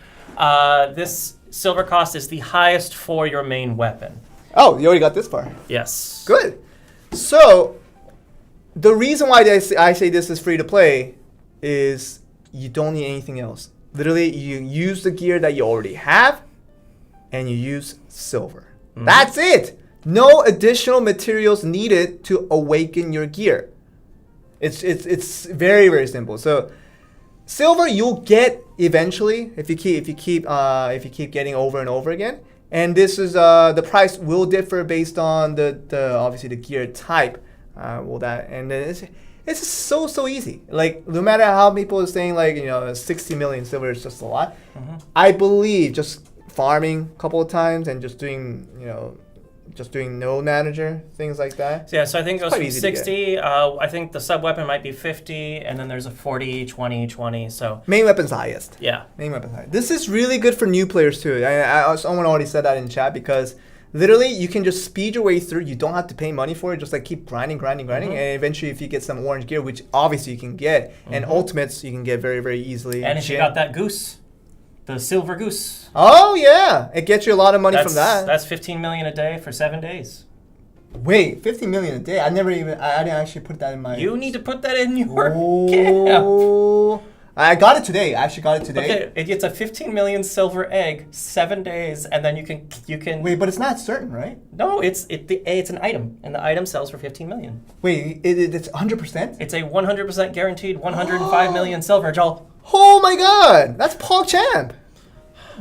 This silver cost is the highest for your main weapon. Oh, you already got this far. Yes. Good. So, the reason why I say this is free to play is you don't need anything else. Literally, you use the gear that you already have, and you use silver. That's it. No additional materials needed to awaken your gear. It's very, very simple. So, silver you'll get eventually if you keep getting over and over again. And this is the price will differ based on the obviously the gear type. And it's so easy. Like no matter how people are saying 60 million silver is just a lot. I believe just farming a couple of times and just doing node manager, things like that. So, so I think it goes from 60. I think the sub weapon might be 50, and then there's a 40, 20, 20. So main weapon's highest. Yeah. Main weapon's highest. This is really good for new players too. Someone already said that in chat because literally you can just speed your way through. You don't have to pay money for it. Just like keep grinding, and eventually if you get some orange gear, which obviously you can get, and ultimates you can get very, very easily. And if you got that goose. The silver goose. Oh yeah, it gets you a lot of money from that. That's 15 million a day for 7 days. Wait, 15 million a day? I didn't actually put that in my. You need to put that in your camp. I got it today. I actually got it today. Okay, it's a 15 million silver egg, 7 days, and then you can. Wait, but it's not certain, right? No, it's an item, and the item sells for 15 million. Wait, it's 100%? It's a 100% guaranteed 105 million silver, Joel. Oh my god, that's PogChamp.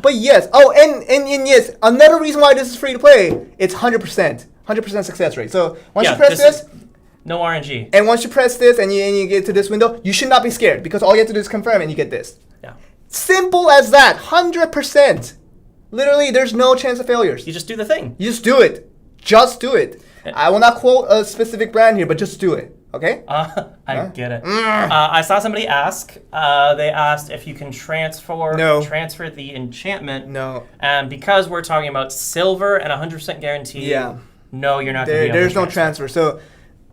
But yes, and yes, another reason why this is free to play, it's 100% success rate. So once you press this, no RNG. And once you press this and you get to this window, you should not be scared because all you have to do is confirm and you get this. Yeah. Simple as that, 100%. Literally, there's no chance of failures. You just do the thing. You just do it. Just do it. I will not quote a specific brand here, but just do it. Okay? I get it. I saw somebody ask. They asked if you can transfer the enchantment. No. And because we're talking about silver and 100% guarantee, no, you're not going to be able There's to no transfer. So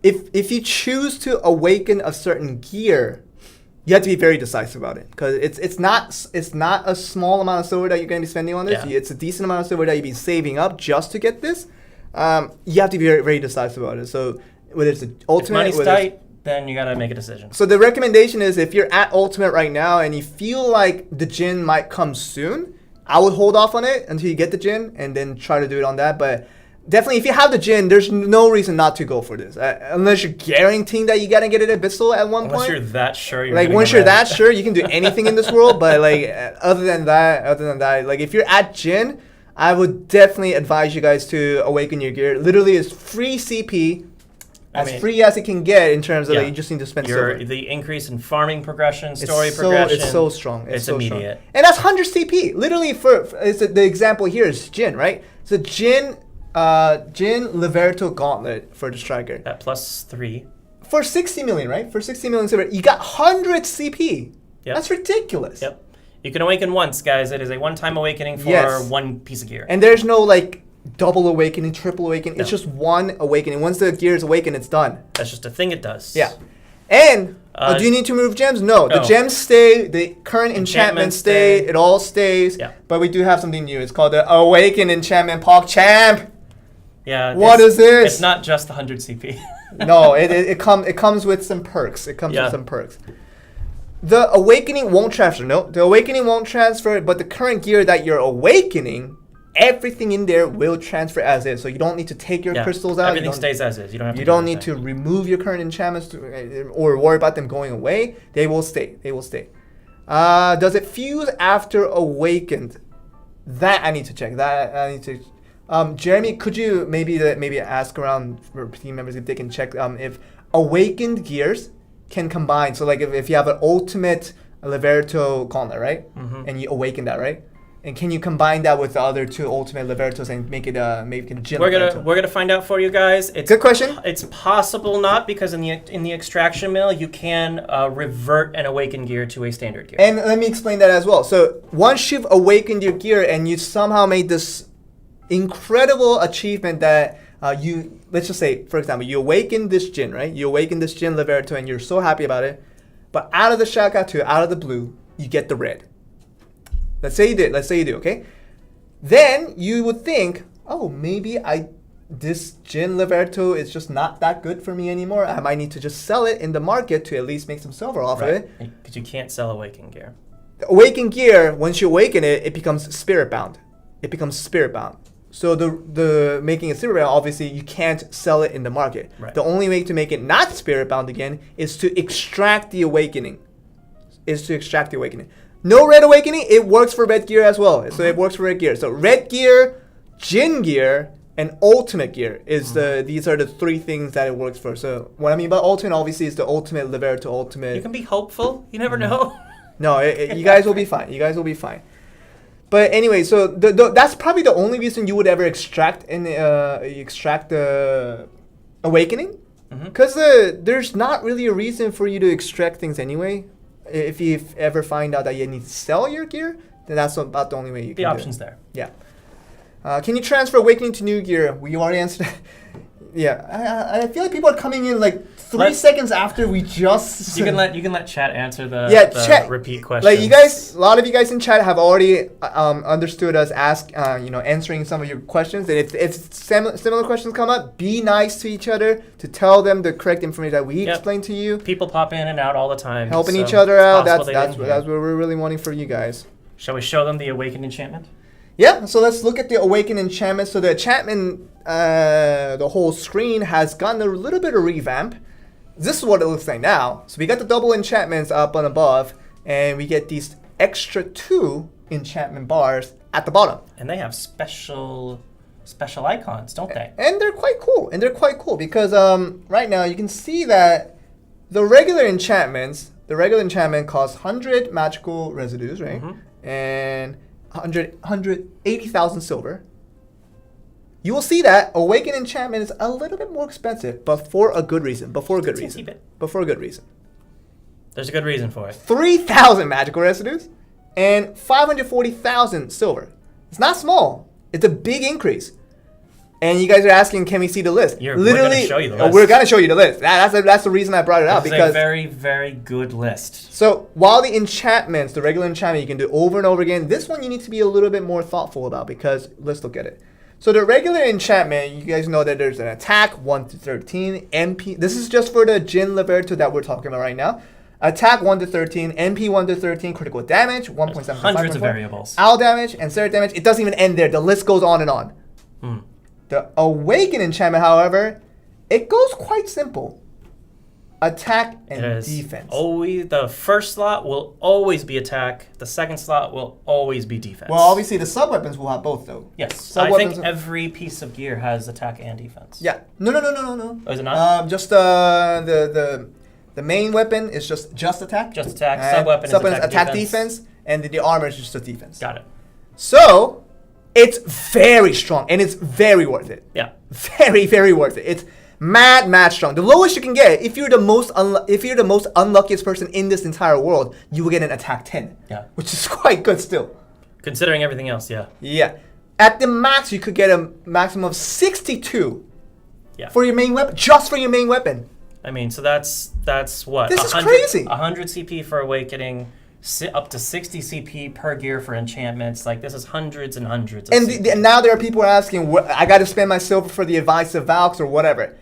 if you choose to awaken a certain gear, you have to be very decisive about it because it's not a small amount of silver that you're going to be spending on this. Yeah. It's a decent amount of silver that you've been saving up just to get this. You have to be very, very decisive about it. So whether it's the ultimate, if money's tight, then you gotta make a decision. So the recommendation is if you're at ultimate right now and you feel like the Jin might come soon, I would hold off on it until you get the Jin and then try to do it on that. But definitely, if you have the Jin, there's no reason not to go for this, unless you're guaranteeing that you gotta get it at Bissell at one point. Unless you're that sure. Once you're that sure, you can do anything in this world. But other than that, like if you're at Jin, I would definitely advise you guys to awaken your gear. Literally, it's free CP. Free as it can get in terms of you just need to spend silver. The increase in farming progression, progression. It's so strong. It's immediate. Strong. And that's 100 CP. Literally, the example here is Jin, right? So Jin Liberto Gauntlet for the striker. At +3. For 60 million, right? For 60 million silver, you got 100 CP. Yep. That's ridiculous. Yep. You can awaken once, guys. It is a one-time awakening for one piece of gear. And there's no double awakening, triple awakening. No. It's just one awakening. Once the gear is awakened, it's done. That's just a thing it does. Yeah. And do you need to remove gems? No. The gems stay. The current enchantments stay. It all stays. Yeah. But we do have something new. It's called the Awaken Enchantment PogChamp. Yeah. What is this? It's not just 100 CP. No, it comes with some perks. The Awakening won't transfer. No, the Awakening won't transfer, but the current gear that you're awakening, everything in there will transfer as is. So you don't need to take your crystals out. Everything stays as is. You don't need to remove your current enchantments or worry about them going away. They will stay. Does it fuse after awakened? That I need to check. Jeremy, could you maybe ask around for team members if they can check if awakened gears can combine. So if you have an ultimate Liberto Gauntlet, right? Mm-hmm. And you awaken that, right? And can you combine that with the other two ultimate Libertos and make it a Jin Liberto? We're gonna find out for you guys. Good question. It's possible not, because in the extraction mill you can revert an awakened gear to a standard gear. And let me explain that as well. So once you've awakened your gear and you somehow made this incredible achievement that let's just say, for example, you awaken this Jin, right? You awaken this Jin Liberto and you're so happy about it. But out of the Shakatu, out of the blue, you get the red. Let's say you did, okay? Then you would think, oh, maybe this Jin Liberto is just not that good for me anymore. I might need to just sell it in the market to at least make some silver off of it. Because you can't sell Awaken gear. The Awaken gear, once you awaken it, it becomes spirit bound. So the making it spirit bound, obviously you can't sell it in the market. Right. The only way to make it not spirit bound again is to extract the awakening. No red awakening, it works for red gear as well. So it works for red gear. So red gear, Jin gear, and ultimate gear is these are the three things that it works for. So what I mean by ultimate, obviously, is the ultimate Liberto ultimate. You can be hopeful. You never know. No, you guys will be fine. But anyway, so that's probably the only reason you would ever extract the awakening, because there's not really a reason for you to extract things anyway. If you ever find out that you need to sell your gear, then that's about the only way you can. The option's there. Yeah. Can you transfer awakening to new gear? We already answered. Yeah, I feel like people are coming in like 3 seconds after we just. You can let chat answer the chat, repeat questions. Like you guys, a lot of you guys in chat have already understood us answering some of your questions. And if similar questions come up, be nice to each other to tell them the correct information that we explained to you. People pop in and out all the time, helping each other out. That's what we're really wanting for you guys. Shall we show them the Awakened enchantment? Yeah, so let's look at the Awakened enchantment. So the enchantment, the whole screen has gotten a little bit of revamp. This is what it looks like now. So we got the double enchantments up and above, and we get these extra 2 enchantment bars at the bottom. And they have special icons, don't they? And they're quite cool. Because right now you can see that the regular enchantment costs 100 magical residues, right? And 180,000 silver. You will see that Awakened enchantment is a little bit more expensive, but for a good reason. There's a good reason for it. 3,000 magical residues and 540,000 silver. It's not small. It's a big increase. And you guys are asking, can we see the list? We're going to show you the list. We're going to show you the list. That's the reason I brought it up. It's because a very, very good list. So while the enchantments, the regular enchantment, you can do over and over again, this one you need to be a little bit more thoughtful about, because let's look at it. So the regular enchantment, you guys know that there's an attack 1 to 13, MP. This is just for the Jin Liberto that we're talking about right now. Attack 1 to 13, MP 1 to 13, critical damage 1.7. Hundreds of variables. Owl damage and Seraph damage. It doesn't even end there. The list goes on and on. The Awaken enchantment, however, it goes quite simple. Attack and defense. Always, the first slot will always be attack. The second slot will always be defense. Well, obviously the sub-weapons will have both, though. Yes, I think every piece of gear has attack and defense. Yeah. No. Oh, is it not? Just the main weapon is just attack. Just attack. Sub-weapon is attack defense. And the armor is just a defense. Got it. So it's very strong, and it's very worth it. Yeah. Very, very worth it. It's mad strong. The lowest you can get, if you're the most unluckiest person in this entire world, you will get an attack 10. Yeah. Which is quite good still. Considering everything else, yeah. Yeah. At the max, you could get a maximum of 62. Yeah. For your main weapon, just for your main weapon. I mean, so that's what? This is crazy. 100 CP for Awakening, up to 60 CP per gear for enchantments. Like, this is hundreds and hundreds of CP. And now there are people asking, I got to spend my silver for the advice of Valks or whatever.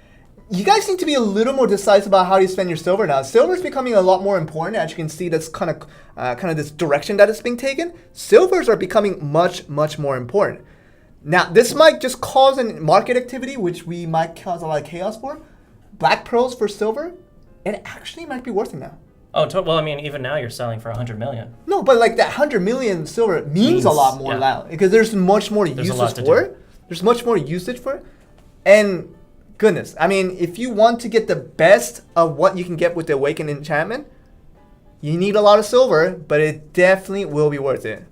You guys need to be a little more decisive about how you spend your silver now. Silver is becoming a lot more important. As you can see, that's kind of this direction that is being taken. Silvers are becoming much more important. Now, this might just cause a market activity, which we might cause a lot of chaos for. Black pearls for silver, it actually might be worth it now. Oh, well, I mean, even now you're selling for 100 million. No, but like that 100 million silver means a lot more now, because there's much more usage for it. There's much more usage for it. And goodness, I mean, if you want to get the best of what you can get with the Awakened enchantment, you need a lot of silver, but it definitely will be worth it.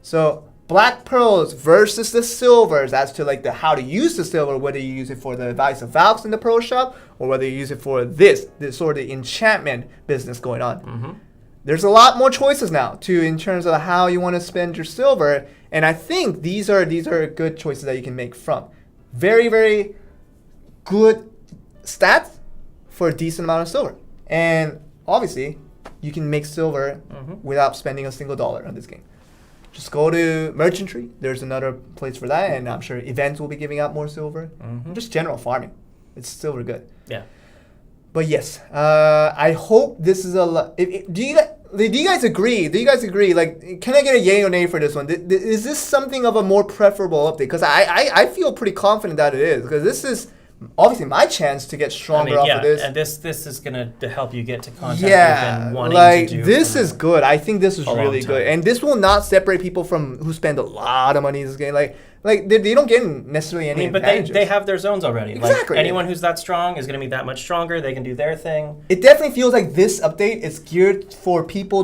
So black pearls versus the silvers, as to like the how to use the silver, whether you use it for the advice of Valks in the pro shop, or whether you use it for this sort of enchantment business going on. There's a lot more choices now in terms of how you want to spend your silver, and I think these are good choices that you can make from. Very, very good stats for a decent amount of silver. And obviously, you can make silver without spending a single dollar on this game. Just go to Merchantry. There's another place for that, and I'm sure events will be giving out more silver. Just general farming. It's silver good. Yeah. But yes, I hope this is do you guys agree? Do you guys agree? Like, can I get a yay or nay for this one? Is this something of a more preferable update? Because I feel pretty confident that it is. Because this is obviously my chance to get stronger off of this. And this is gonna to help you get to content you've been wanting like to do. This is good. I think this is really time. good, and this will not separate people from who spend a lot of money in this game. Like they don't get necessarily any advantages. But they have their zones already. Exactly. Like anyone who's that strong is going to be that much stronger. They can do their thing. It definitely feels like this update is geared for people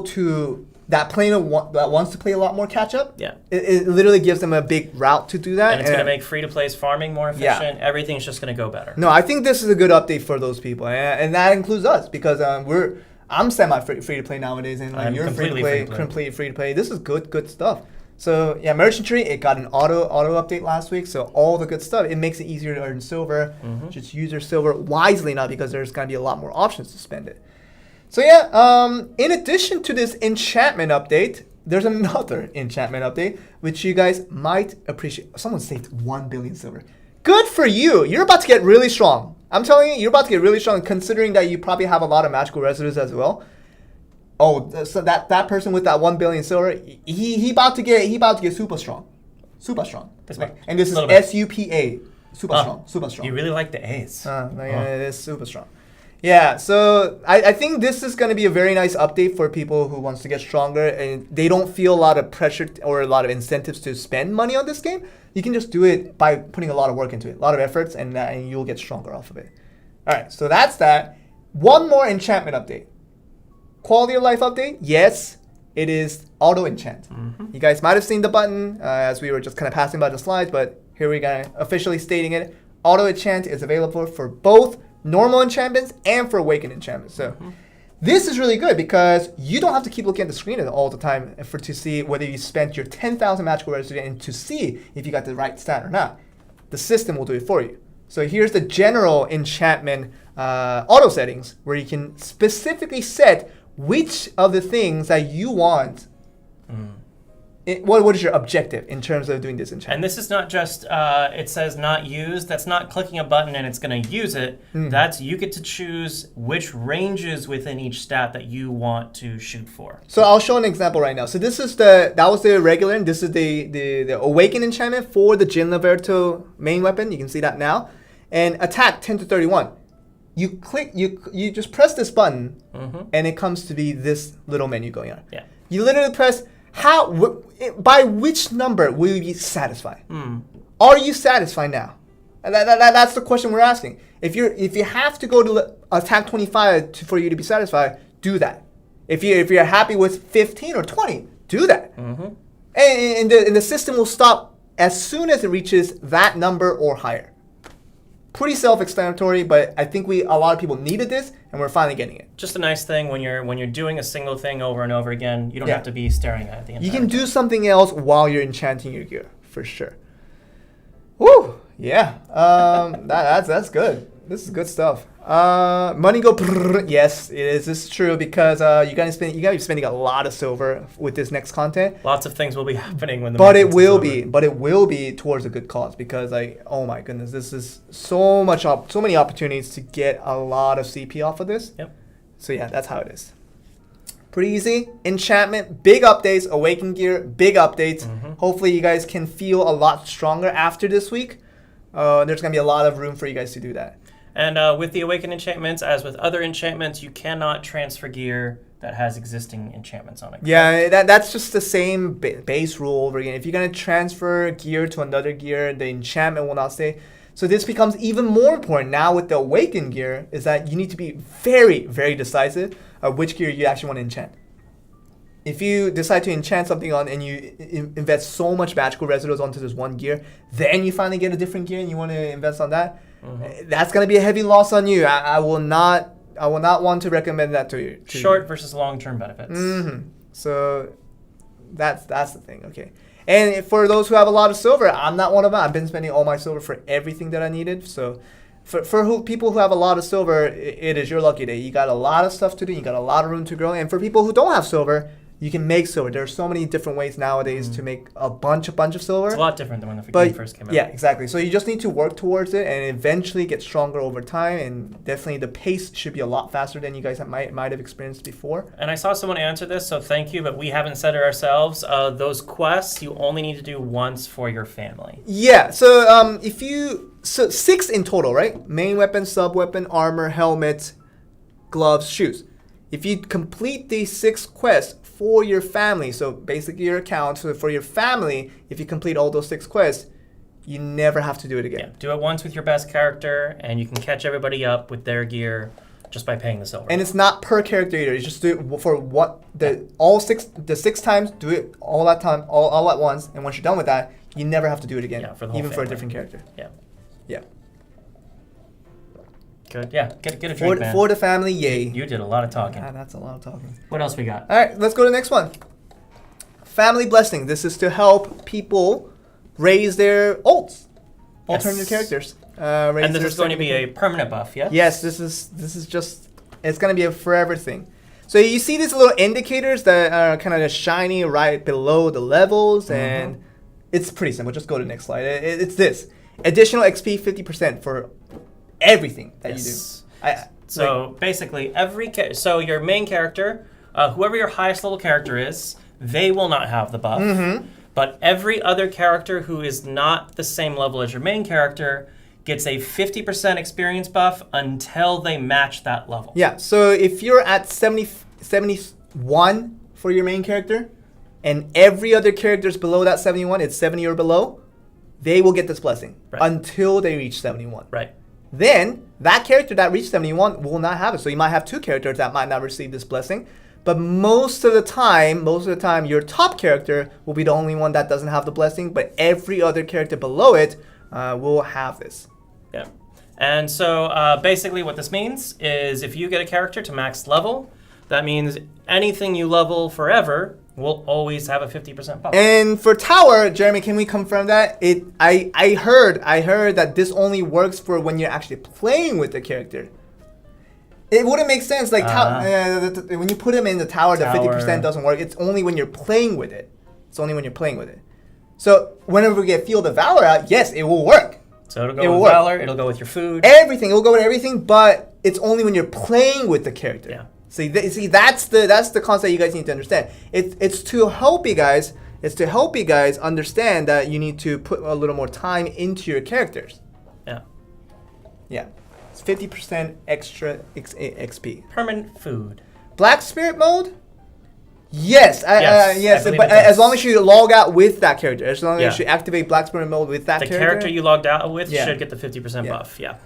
that wants to play a lot more catch up. Yeah. It literally gives them a big route to do that. And it's going to make free-to-play's farming more efficient. Yeah. Everything's just going to go better. No, I think this is a good update for those people. And that includes us because I'm semi-free-to-play nowadays. And like you're completely free-to-play. This is good stuff. So yeah, Merchantry, it got an auto update last week. So all the good stuff. It makes it easier to earn silver. Just use your silver wisely now because there's going to be a lot more options to spend it. So yeah, in addition to this enchantment update, there's another enchantment update, which you guys might appreciate. Someone saved 1 billion silver. Good for you. You're about to get really strong. I'm telling you, you're about to get really strong considering that you probably have a lot of magical residues as well. Oh, so that person with that 1 billion silver, he about to get super strong. Super strong. This much. And this is SUPA. Super strong. You really like the A's. It is super strong. Yeah, so I think this is going to be a very nice update for people who wants to get stronger and they don't feel a lot of pressure or a lot of incentives to spend money on this game. You can just do it by putting a lot of work into it, a lot of efforts, and you'll get stronger off of it. All right, so that's that. One more enchantment update. Quality of life update, yes, it is auto enchant. You guys might have seen the button as we were just kind of passing by the slides, but here we go, officially stating it. Auto enchant is available for both normal enchantments and for awakened enchantments. So this is really good because you don't have to keep looking at the screen all the time to see whether you spent your 10,000 magical residue and to see if you got the right stat or not. The system will do it for you. So here's the general enchantment auto settings where you can specifically set which of the things that you want. What is your objective in terms of doing this enchantment? And this is not just, it says not used. That's not clicking a button and it's going to use it. That's you get to choose which ranges within each stat that you want to shoot for. So I'll show an example right now. So this is that was the regular, and this is the Awaken enchantment for the Jin Laverto main weapon. You can see that now. And attack 10 to 31. You click, you just press this button, and it comes to be this little menu going on. Yeah. You literally press. By which number will you be satisfied? Are you satisfied now? And that's the question we're asking. If you have to go to attack 25 for you to be satisfied, do that. If you're happy with 15 or 20, do that. And the system will stop as soon as it reaches that number or higher. Pretty self-explanatory, but I think a lot of people needed this, and we're finally getting it. Just a nice thing when you're doing a single thing over and over again. You don't have to be staring at it the entire You can time. do something else while you're enchanting your gear, for sure. Woo! Yeah. That's good. This is good stuff. Money go. Yes, it is. This is true because you gotta be spending a lot of silver with this next content. Lots of things will be happening when the. But it will be towards a good cause because oh my goodness, this is so many opportunities to get a lot of CP off of this. Yep. So yeah, that's how it is. Pretty easy. Enchantment, big updates. Awaken gear, big updates. Hopefully you guys can feel a lot stronger after this week. There's gonna be a lot of room for you guys to do that. And with the Awakened enchantments, as with other enchantments, you cannot transfer gear that has existing enchantments on it. Yeah, that's just the same base rule over again. If you're going to transfer gear to another gear, the enchantment will not stay. So this becomes even more important now with the Awakened gear, is that you need to be very, very decisive of which gear you actually want to enchant. If you decide to enchant something on and you invest so much magical residues onto this one gear, then you finally get a different gear and you want to invest on that, that's going to be a heavy loss on you. I will not want to recommend that to you. Short versus long-term benefits. So that's the thing. Okay. And for those who have a lot of silver, I'm not one of them. I've been spending all my silver for everything that I needed. So for people who have a lot of silver, it is your lucky day. You got a lot of stuff to do. You got a lot of room to grow. And for people who don't have silver, you can make silver. There are so many different ways nowadays to make a bunch of silver. It's a lot different than when the game first came out. Yeah, exactly. So you just need to work towards it and eventually get stronger over time. And definitely the pace should be a lot faster than you guys might have experienced before. And I saw someone answer this, so thank you, but we haven't said it ourselves. Those quests you only need to do once for your family. Yeah. So so 6 in total, right? Main weapon, sub weapon, armor, helmet, gloves, shoes. If you complete these 6 quests for your family, so basically your account, so for your family, if you complete all those 6 quests, you never have to do it again. Yeah, do it once with your best character, and you can catch everybody up with their gear just by paying the silver. And it's not per character either. You just do it for the 6 times. Do it all that time, all at once. And once you're done with that, you never have to do it again. Yeah, for the whole even for a family. different character. Yeah. Yeah. Good. Yeah. Get a drink, man. For the family, yay. You did a lot of talking. That's a lot of talking. What else we got? All right, let's go to the next one. Family blessing. This is to help people raise their alternative characters. And this is going to be a permanent buff, yeah? Yes, this is just, it's going to be a forever thing. So you see these little indicators that are kind of just shiny right below the levels, and it's pretty simple. Just go to the next slide. It's this. Additional XP 50% for everything that you do. So basically, so your main character, whoever your highest level character is, they will not have the buff. But every other character who is not the same level as your main character gets a 50% experience buff until they match that level. Yeah, so if you're at 71 for your main character, and every other character is below that 71, it's 70 or below, they will get this blessing until they reach 71. Right. Then that character that reached 71 will not have it. So you might have 2 characters that might not receive this blessing. But most of the time, your top character will be the only one that doesn't have the blessing. But every other character below it will have this. Yeah. And so basically what this means is if you get a character to max level, that means anything you level forever will always have a 50% buff. And for tower, Jeremy, can we confirm that? I heard that this only works for when you're actually playing with the character. It wouldn't make sense. Like when you put him in the tower, the 50% doesn't work. It's only when you're playing with it. So whenever we get Field of Valor out, yes, it will work. So it'll go with Valor, it'll go with your food. Everything, it will go with everything, but it's only when you're playing with the character. Yeah. See, that's the concept you guys need to understand. It's to help you guys. It's to help you guys understand that you need to put a little more time into your characters. Yeah. Yeah. It's 50% extra XP. Permanent food. Black Spirit mode? Yes. Yes. But as long as you log out with that character, as long as you activate Black Spirit mode with that character. The character you logged out with should get the 50% buff. Yeah.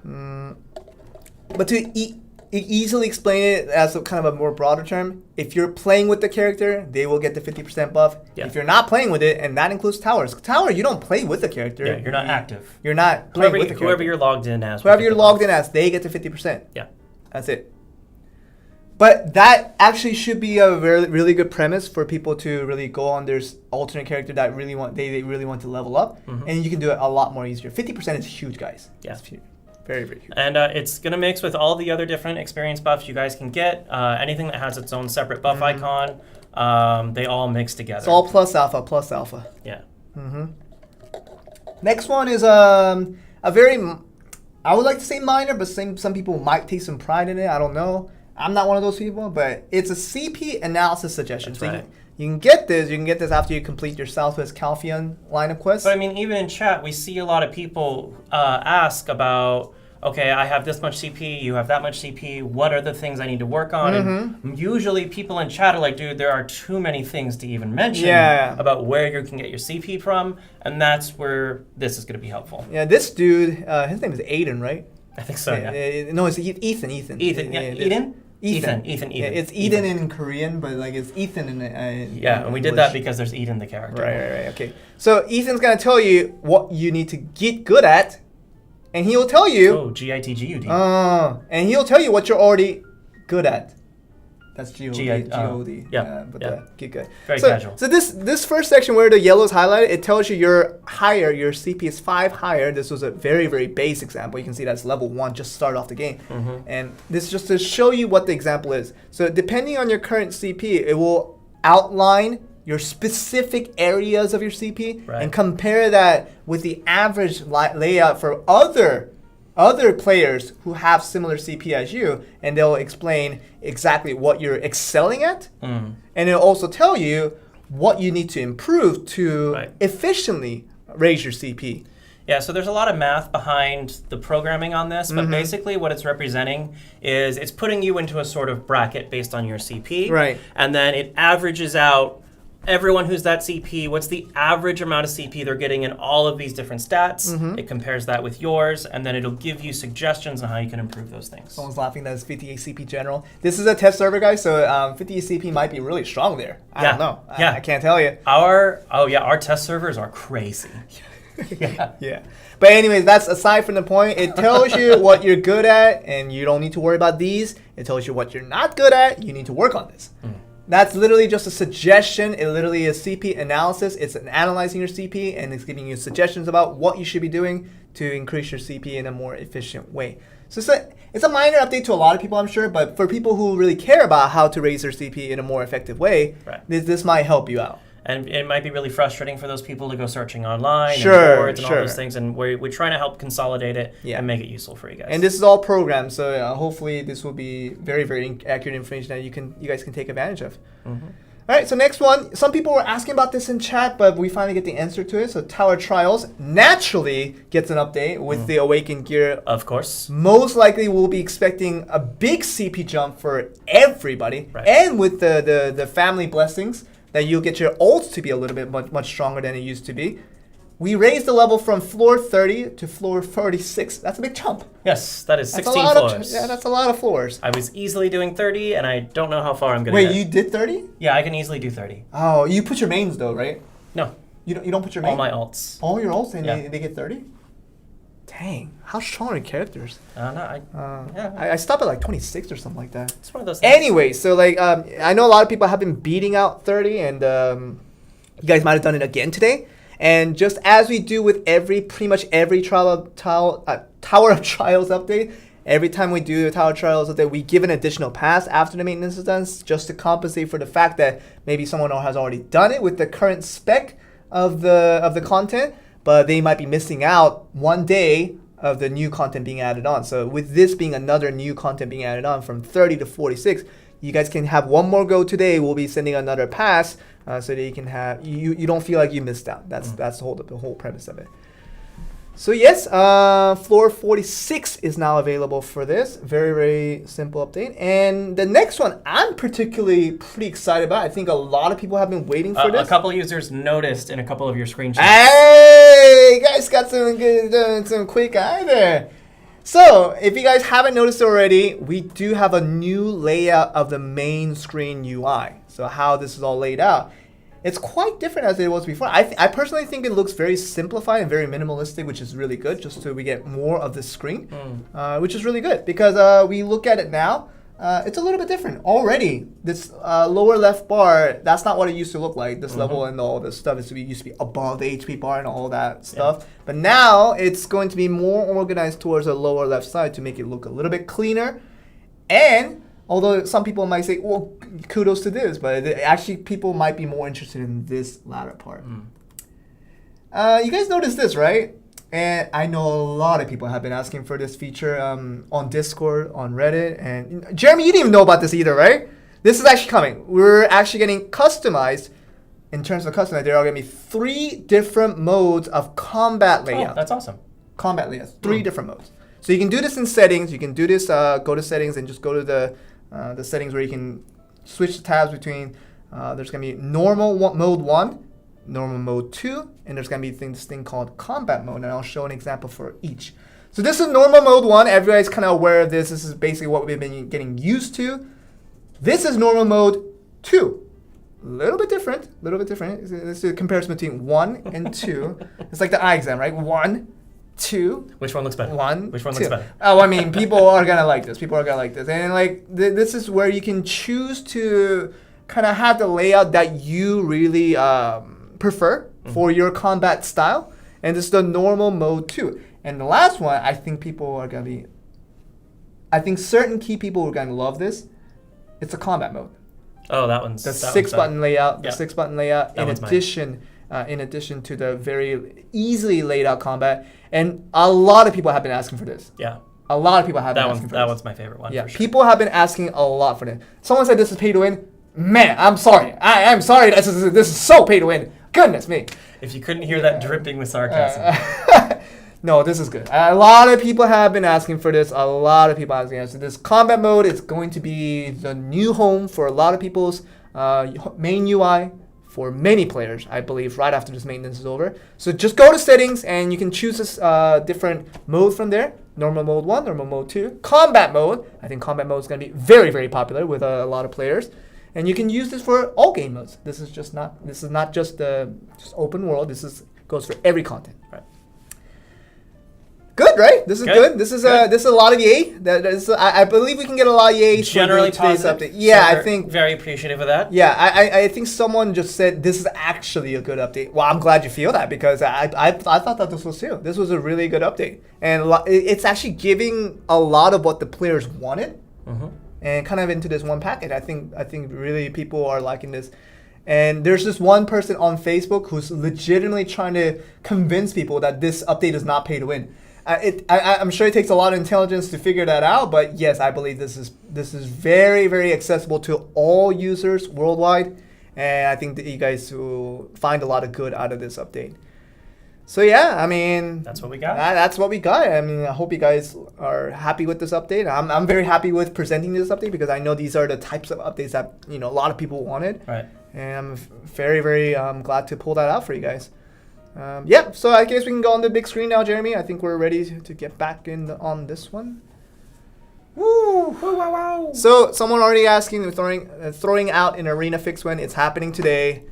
But to easily explain it as a kind of a more broader term, if you're playing with the character, they will get the 50% buff. Yeah. If you're not playing with it, and that includes towers. Tower, you don't play with the character. Yeah, you're not active. You're not playing with the character. Whoever you're logged in as. Whoever you're logged in as, they get the 50%. Yeah. That's it. But that actually should be a really good premise for people to really go on their alternate character that they really want to level up. And you can do it a lot more easier. 50% is huge, guys. Yeah. It's huge. Very, very huge. And it's going to mix with all the other different experience buffs you guys can get. Anything that has its own separate buff icon, they all mix together. It's all plus alpha. Yeah. Next one is a very, I would like to say minor, but some people might take some pride in it. I don't know. I'm not one of those people, but it's a CP analysis suggestion. That's so right. You can get this. You can get this after you complete your Southwest Calpheon line of quests. But I mean, even in chat, we see a lot of people ask about, okay, I have this much CP, you have that much CP, what are the things I need to work on? And usually people in chat are like, dude, there are too many things to even mention about where you can get your CP from, and that's where this is going to be helpful. Yeah, this dude, his name is Aiden, right? I think so, yeah. No, it's Ethan. Ethan, Eden? Ethan. Yeah, it's Eden in Korean, but like it's Ethan in and we did that because there's Eden the character. Right. Okay. So Ethan's gonna tell you what you need to get good at, and he'll tell you. Oh, GITGUD. And he'll tell you what you're already good at. That's G-O-D. G-O-D. But okay, good. Very casual. So this first section where the yellow is highlighted, it tells you you're higher, your CP is 5 higher. This was a very, very base example. You can see that's level 1, just start off the game. And this is just to show you what the example is. So depending on your current CP, it will outline your specific areas of your CP and compare that with the average layout for other players who have similar CP as you, and they'll explain exactly what you're excelling at, and it'll also tell you what you need to improve to efficiently raise your CP. Yeah, so there's a lot of math behind the programming on this, but basically what it's representing is it's putting you into a sort of bracket based on your CP, and then it averages out everyone who's that CP, what's the average amount of CP they're getting in all of these different stats. It compares that with yours, and then it'll give you suggestions on how you can improve those things. Someone's laughing that it's 58 CP general. This is a test server, guys, so 58 CP might be really strong there. I don't know. I can't tell you. Our test servers are crazy. Yeah. But anyways, that's aside from the point. It tells you what you're good at, and you don't need to worry about these. It tells you what you're not good at. You need to work on this. That's literally just a suggestion. It literally is CP analysis. It's analyzing your CP, and it's giving you suggestions about what you should be doing to increase your CP in a more efficient way. So it's a minor update to a lot of people, I'm sure, but for people who really care about how to raise their CP in a more effective way, this might help you out. And it might be really frustrating for those people to go searching online and boards and all those things. And we're trying to help consolidate it and make it useful for you guys. And this is all programmed, so hopefully this will be very, very accurate information that you guys can take advantage of. All right, so next one. Some people were asking about this in chat, but we finally get the answer to it. So Tower Trials naturally gets an update with the Awakened gear. Of course. Most likely we'll be expecting a big CP jump for everybody. And with the family blessings, that you'll get your ults to be a little bit much stronger than it used to be. We raised the level from floor 30 to floor 36. That's a big jump. Yes, that is 16 floors. That's a lot of floors. I was easily doing 30, and I don't know how far I'm going to get. Wait, you did 30? Yeah, I can easily do 30. Oh, you put your mains though, right? No. You don't put your mains? All my ults. All your ults, and they get 30? Dang, how strong are your characters? I stopped at like 26 or something like that. It's one of those things. Anyway, so like I know a lot of people have been beating out 30, and you guys might have done it again today. And just as we do with pretty much every Tower of Trials update, every time we do a Tower of Trials update, we give an additional pass after the maintenance is done, just to compensate for the fact that maybe someone has already done it with the current spec of the content, but they might be missing out one day of the new content being added on. So with this being another new content being added on from 30 to 46, you guys can have one more go today. We'll be sending another pass so that you can have you don't feel like you missed out. That's the whole premise of it. So yes, floor 46 is now available for this. Very, very simple update. And the next one I'm particularly pretty excited about. I think a lot of people have been waiting for this. A couple users noticed in a couple of your screenshots. Hey, you guys got some quick eye there. So if you guys haven't noticed already, we do have a new layout of the main screen UI. So how this is all laid out. It's quite different as it was before. I personally think it looks very simplified and very minimalistic, which is really good, just so we get more of the screen, which is really good because we look at it now. It's a little bit different already. This lower left bar, that's not what it used to look like. This level and all this stuff used to be above the HP bar and all that stuff. But now it's going to be more organized towards the lower left side to make it look a little bit cleaner. And although some people might say, well, kudos to this, but actually people might be more interested in this latter part. You guys noticed this, right? And I know a lot of people have been asking for this feature on Discord, on Reddit. And Jeremy, you didn't even know about this either, right? This is actually coming. We're actually getting customized. In terms of customized, there are going to be 3 different modes of combat layout. Oh, that's awesome. Combat layout, 3 different modes. So you can do this in settings. You can do this, go to settings and just go to the settings where you can switch the tabs between, there's going to be normal mode 1, normal mode 2, and there's going to be this thing called combat mode, and I'll show an example for each. So this is normal mode 1. Everybody's kind of aware of this. This is basically what we've been getting used to. This is normal mode 2. A little bit different. This is a comparison between 1 and 2. It's like the eye exam, right? 1, 2. Which one looks better? 1. Which one 2. looks better? Oh, I mean, people are gonna like this. People are gonna like this, and like this is where you can choose to kind of have the layout that you really prefer for your combat style. And this is the normal mode too. And the last one, I think people are gonna be. I think certain key people are gonna love this. It's a combat mode. Oh, that one's The that 6 one's button layout. The Yep. 6 button layout. That one's mine. In addition to the very easily laid out combat, and a lot of people have been asking for this. Yeah, A lot of people have been that asking one. for That this. one's my favorite one. Yeah, for sure. people have been asking a lot for this. Someone said this is pay to win. Man, I'm sorry. I'm sorry. This is so pay to win. Goodness me. If you couldn't hear that dripping with sarcasm, No, this is good. A lot of people have been asking for this. A lot of people asking for this. Combat mode is going to be the new home for a lot of people's main UI for many players, I believe, right after this maintenance is over. So just go to settings and you can choose this different mode from there. Normal mode 1, normal mode 2. Combat mode. I think combat mode is going to be very, very popular with a lot of players. And you can use this for all game modes. This is not just open world. Goes for every content. Right. Good, right? This is Good. good. This is a lot of yay. I believe we can get a lot of yay generally for today's positive. update. Yeah, So I we're think. very appreciative of that. Yeah, I think someone just said this is actually a good update. Well, I'm glad you feel that because I thought that this was too. This was a really good update, and it's actually giving a lot of what the players wanted, and kind of into this one package. I think really people are liking this. And there's this one person on Facebook who's legitimately trying to convince people that this update is not pay to win. I'm sure it takes a lot of intelligence to figure that out, but yes, I believe this is very, very accessible to all users worldwide, and I think that you guys will find a lot of good out of this update. So yeah, I mean, That's what we got. That's what we got. I mean, I hope you guys are happy with this update. I'm very happy with presenting this update because I know these are the types of updates that a lot of people wanted, Right. and I'm very, very glad to pull that out for you guys. Yeah, so I guess we can go on the big screen now, Jeremy. I think we're ready to get back on this one. Woo! Wow, wow. So someone already asking, throwing out an arena fix when it's happening today.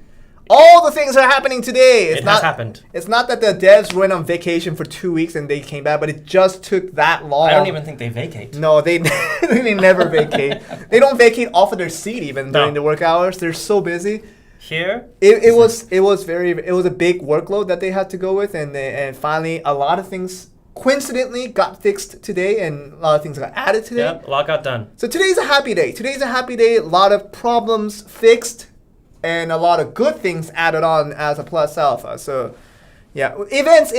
All the things are happening today. It has happened. It's not that the devs went on vacation for 2 weeks and they came back, but it just took that long. I don't even think they vacate. No, they they never vacate. They don't vacate off of their seat even during the work hours. They're so busy. Here, It was a big workload that they had to go with, and finally a lot of things coincidentally got fixed today, and a lot of things got added today. yep, a lot got done. So today's a happy day. A lot of problems fixed, and a lot of good things added on as a plus alpha. So yeah, events.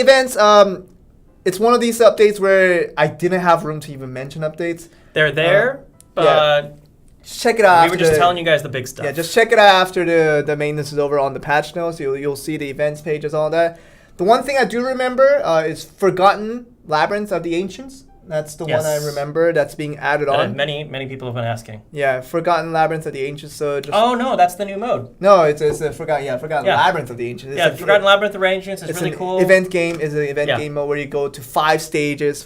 It's one of these updates where I didn't have room to even mention updates. They're there, but yeah. Check it out. we were just telling you guys the big stuff. Yeah, just check it out after the maintenance is over on the patch notes. You'll see the events pages, all that. The one thing I do remember is Forgotten Labyrinth of the Ancients. That's the one I Yes. remember that's being added on. Many people have been asking. Yeah, Forgotten Labyrinth of the Ancients. So just Oh no, that's the new mode. no, it's a Forgotten Yeah. Labyrinth of the Ancients. It's Yeah, a- Forgotten Labyrinth Arrangements is It's really an cool. event game. Is an event Yeah. game mode where you go to 5 stages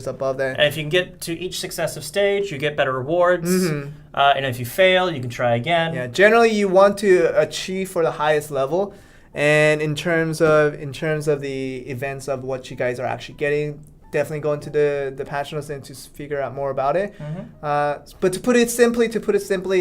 above that. And if you can get to each successive stage, you get better rewards. Mhm. And if you fail, you can try again. Yeah, generally you want to achieve for the highest level, and in terms of the events of what you guys are actually getting, definitely go into the patch notes and to figure out more about it. But to put it simply,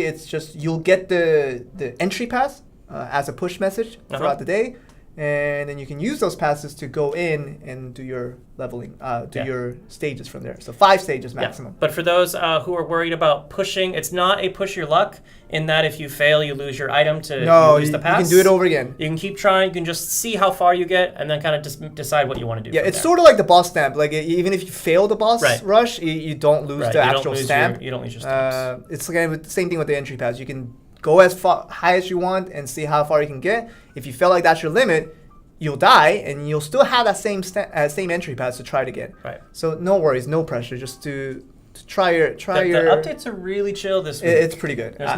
it's just you'll get the entry pass as a push message throughout the day. And then you can use those passes to go in and do your leveling, your stages from there. So 5 stages maximum. Yeah. But for those who are worried about pushing, it's not a push your luck in that if you fail, you lose your item to No, lose you the pass. can do it over again. You can keep trying. You can just see how far you get and then kind of just decide what you want to do. Yeah, from it's there. sort of like the boss stamp. Like even if you fail the boss Right. rush, you don't lose Right, the you don't actual lose stamp. you don't lose your stamps. It's again with the same thing with the entry pass. You can go as high as you want and see how far you can get. If you feel like that's your limit, you'll die, and you'll still have that same entry pass to try it again. Right. So no worries, no pressure. Just to try your. The updates are really chill this week. It's pretty good. There's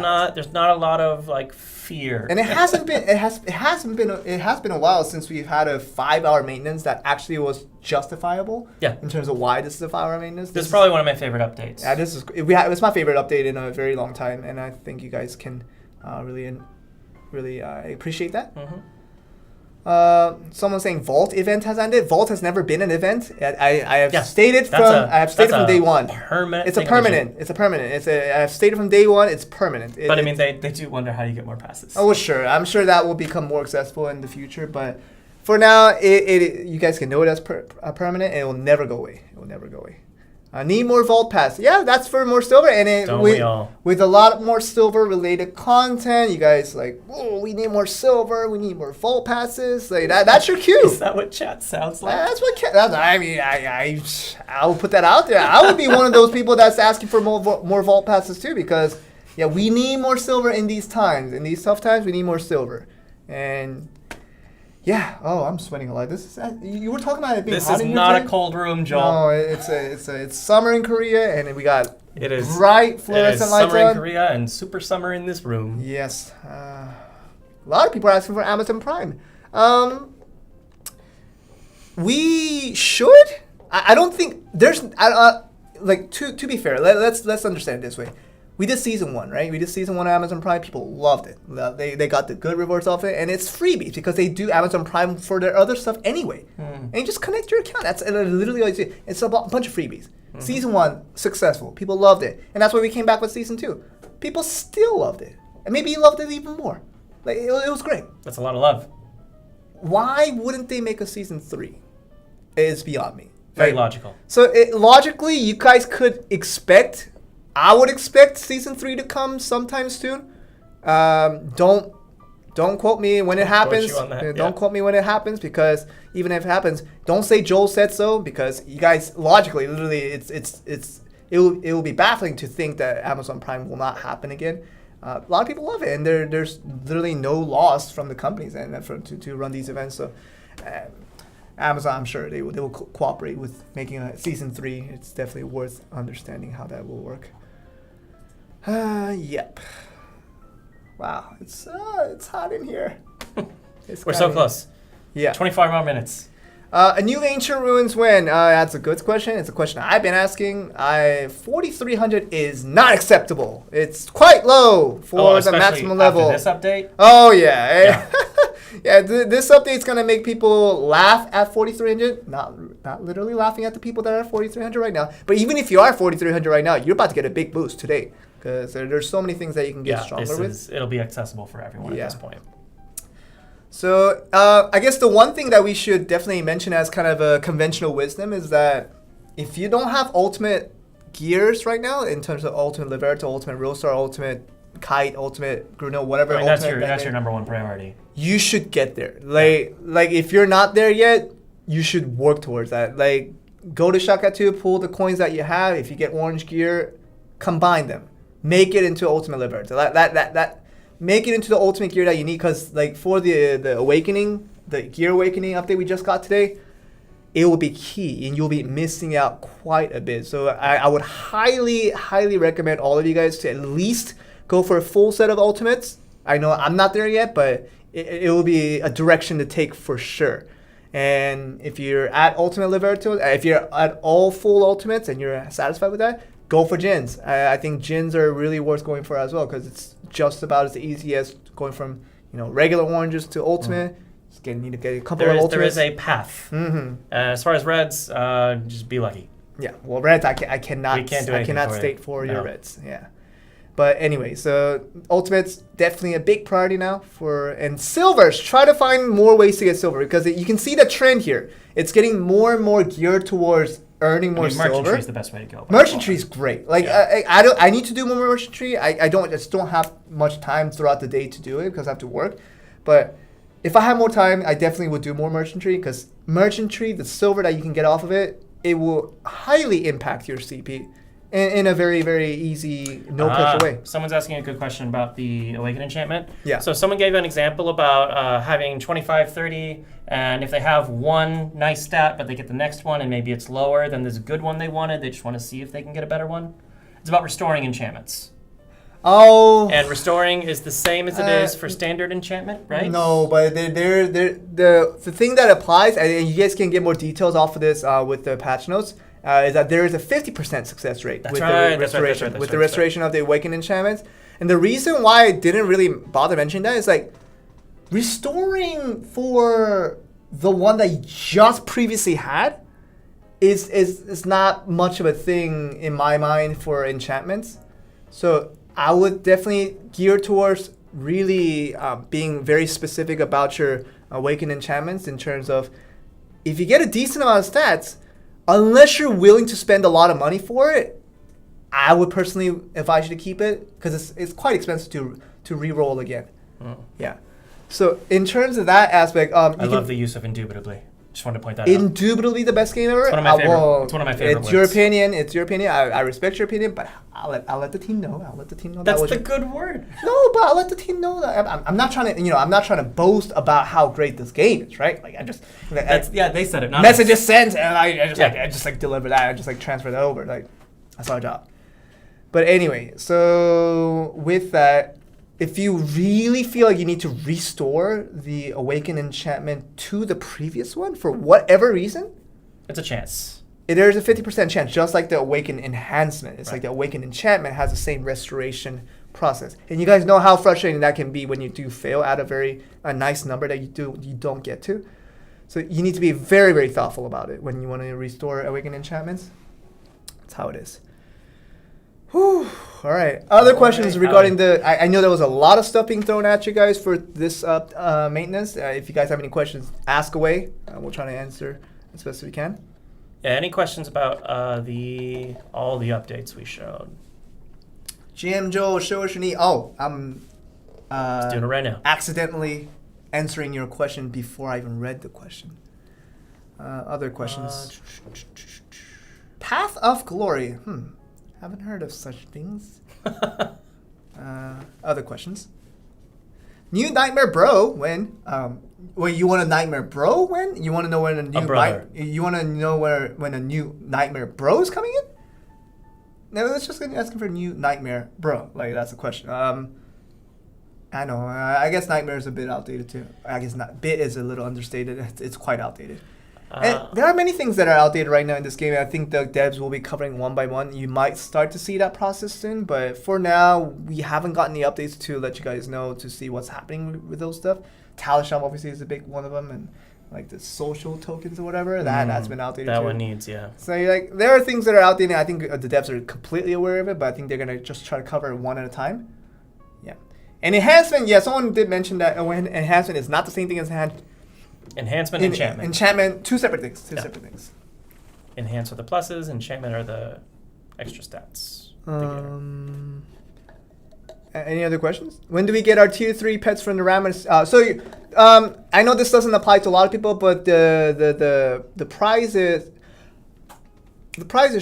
not a lot of like fear. And it hasn't been a while since we've had a 5-hour maintenance that actually was justifiable. Yeah. In terms of why this is a 5-hour maintenance. This is probably one of my favorite updates. Yeah, it's my favorite update in a very long time, and I think you guys can really appreciate that. Mm-hmm. Someone saying Vault event has ended. Vault has never been an event. I have Yeah, stated from day one. Permanent. It's a permanent. It's a permanent. I've stated from day one. It's permanent. But I mean, they do wonder how you get more passes. Oh, well, sure. I'm sure that will become more accessible in the future. But for now, you guys can know it as permanent, and it will never go away. It will never go away. I need more Vault Pass. Yeah, that's for more silver. And with a lot more silver-related content, you guys like, oh, we need more silver. We need more Vault Passes. Like that's your cue. Is that what chat sounds like? That's what. I mean, I will put that out there. I would be one of those people that's asking for more Vault Passes too, because yeah, we need more silver in these times. In these tough times, we need more silver. And yeah. Oh, I'm sweating a lot. This is you were talking about it being hot in here. This is not a cold room, Joel. No, it's summer in Korea, and we got bright fluorescent lights on. Summer in Korea and super summer in this room. Yes. A lot of people are asking for Amazon Prime. We should. I don't think there's like to be fair. Let's understand it this way. We did season 1, right? We did season 1 on Amazon Prime. People loved it. They got the good rewards off it, and it's freebies because they do Amazon Prime for their other stuff anyway. And you just connect your account. That's literally all you do. It's a bunch of freebies. Season 1 successful. People loved it, and that's why we came back with season 2. People still loved it, and maybe you loved it even more. Like it was great. That's a lot of love. Why wouldn't they make a season 3? It's beyond me. Very logical. So logically, you guys could expect. I would expect season 3 to come sometime soon. Don't quote me when it happens. Don't quote me when it happens, because even if it happens, don't say Joel said so, because you guys logically, literally, it will be baffling to think that Amazon Prime will not happen again. A lot of people love it, and there's literally no loss from the companies and to run these events. So. Amazon, I'm sure they will cooperate with making a season 3. It's definitely worth understanding how that will work. Yep. Wow, it's hot in here. We're so close. Yeah. 25 more minutes. A new ancient ruins when? That's a good question. It's a question I've been asking. 4,300 is not acceptable. It's quite low for the maximum level. After this update? Oh yeah. Yeah, this update's gonna make people laugh at 4,300. Not literally laughing at the people that are at 4,300 right now. But even if you are 4,300 right now, you're about to get a big boost today, because there's so many things that you can get stronger with. It'll be accessible for everyone at this point. So I guess the one thing that we should definitely mention as kind of a conventional wisdom is that if you don't have ultimate gears right now, in terms of ultimate Liberto, ultimate Real Star, ultimate Kite, ultimate Bruno, whatever. That's your number one priority. You should get there. Like if you're not there yet, you should work towards that. Like go to Shaka2, pull the coins that you have. If you get orange gear, combine them, make it into ultimate Liberto. That make it into the ultimate gear that you need. Because like for the awakening, the gear awakening update we just got today, it will be key, and you'll be missing out quite a bit. So I would highly recommend all of you guys to at least go for a full set of ultimates. I know I'm not there yet, but it will be a direction to take for sure. And if you're at Ultimate Liberto, if you're at all full ultimates and you're satisfied with that, go for Jins. I think Jins are really worth going for as well, because it's just about as easy as going from regular oranges to ultimate. Need to get a couple of ultimates. There is a path. As far as reds, just be lucky. Yeah, well, reds I cannot state for your reds. Yeah. But anyway, so ultimates definitely a big priority now and silvers. Try to find more ways to get silver, because you can see the trend here. It's getting more and more geared towards earning more silver. Merchantry is the best way to go. Merchantry is great. Like I need to do more merchantry. I just don't have much time throughout the day to do it because I have to work. But if I had more time, I definitely would do more merchantry, because merchantry, the silver that you can get off of it, it will highly impact your CP. In a very, very easy, no-pressure way. Someone's asking a good question about the Awaken enchantment. Yeah. So someone gave an example about having 25, 30, and if they have one nice stat, but they get the next one, and maybe it's lower than there's a good one they wanted, they just want to see if they can get a better one. It's about restoring enchantments. Oh. And restoring is the same as it is for standard enchantment, right? No, but the thing that applies, and you guys can get more details off of this with the patch notes, is that there is a 50% success rate with the restoration of the Awakened enchantments. And the reason why I didn't really bother mentioning that is like, restoring for the one that you just previously had is not much of a thing in my mind for enchantments. So I would definitely gear towards really being very specific about your awakened enchantments in terms of if you get a decent amount of stats, unless you're willing to spend a lot of money for it, I would personally advise you to keep it because it's quite expensive to re-roll again. Yeah. So in terms of that aspect, I love the use of indubitably. Just wanted to point that out. Indubitably the best game ever. It's one of my favorite. It's one of my favorite. It's your opinion. It's your opinion. I respect your opinion, but I'll let the team know. I'll let the team know. That's the good word. No, but I'll let the team know that I'm not trying to. I'm not trying to boast about how great this game is, right? Like they said it. Not messages sent, and I just deliver that. I just transfer that over. Like that's our job. But anyway, so with that, if you really feel like you need to restore the Awakened enchantment to the previous one for whatever reason, it's a chance. There's a 50% chance, just like the Awakened enhancement. It's like the Awakened enchantment has the same restoration process. And you guys know how frustrating that can be when you do fail at a nice number that you don't get to. So you need to be very, very thoughtful about it when you want to restore Awakened enchantments. That's how it is. Whew. All right. Other questions regarding I know there was a lot of stuff being thrown at you guys for this maintenance. If you guys have any questions, ask away. We'll try to answer as best as we can. Yeah. Any questions about all the updates we showed? GM Joe, show us your knee. Oh, I'm just doing it right now. Accidentally answering your question before I even read the question. Other questions. Path of Glory. Haven't heard of such things. Other questions. New Nightmare Bro when? Wait, you want a Nightmare Bro when? You want to know when a new you want to know when a new Nightmare Bro is coming in? No, let's just asking for a new Nightmare Bro. Like that's the question. I know. I guess Nightmare is a bit outdated too. I guess not. Bit is a little understated. It's quite outdated. And there are many things that are outdated right now in this game. I think the devs will be covering one by one. You might start to see that process soon, but for now, we haven't gotten the updates to let you guys know to see what's happening with those stuff. Talisham obviously is a big one of them, and like the social tokens or whatever, that's been outdated that too. one needs, yeah. So there are things that are outdated. I think the devs are completely aware of it, but I think they're going to just try to cover it one at a time. Yeah. And enhancement, someone did mention that enhancement is not the same thing as enhancement, enchantment. Enchantment, two separate things. Separate things. Enhance are the pluses, enchantment are the extra stats. Any other questions? When do we get our tier 3 pets from the Ramen? I know this doesn't apply to a lot of people, but the prizes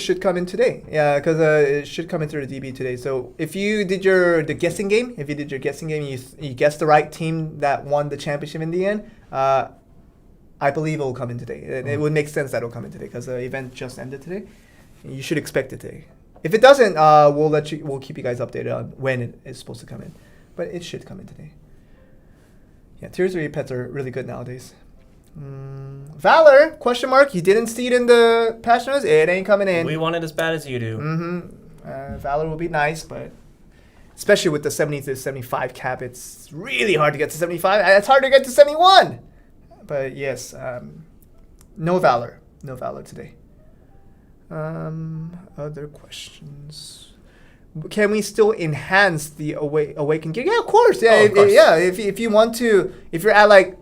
should come in today. Yeah, because it should come in through the DB today. So if you did your guessing game, you guessed the right team that won the championship in the end. I believe it will come in today. It would make sense that it will come in today because the event just ended today. You should expect it today. If it doesn't, we'll keep you guys updated on when it is supposed to come in. But it should come in today. Yeah, tier 3 pets are really good nowadays. Valor, question mark. You didn't see it in the patch notes. It ain't coming in. We want it as bad as you do. Valor will be nice, but especially with the 70 to 75 cap, it's really hard to get to 75. It's hard to get to 71. But yes, no Valor. No Valor today. Other questions. Can we still enhance the Awakened gear? Yeah, of course. Yeah, of course. If you want to, if you're at like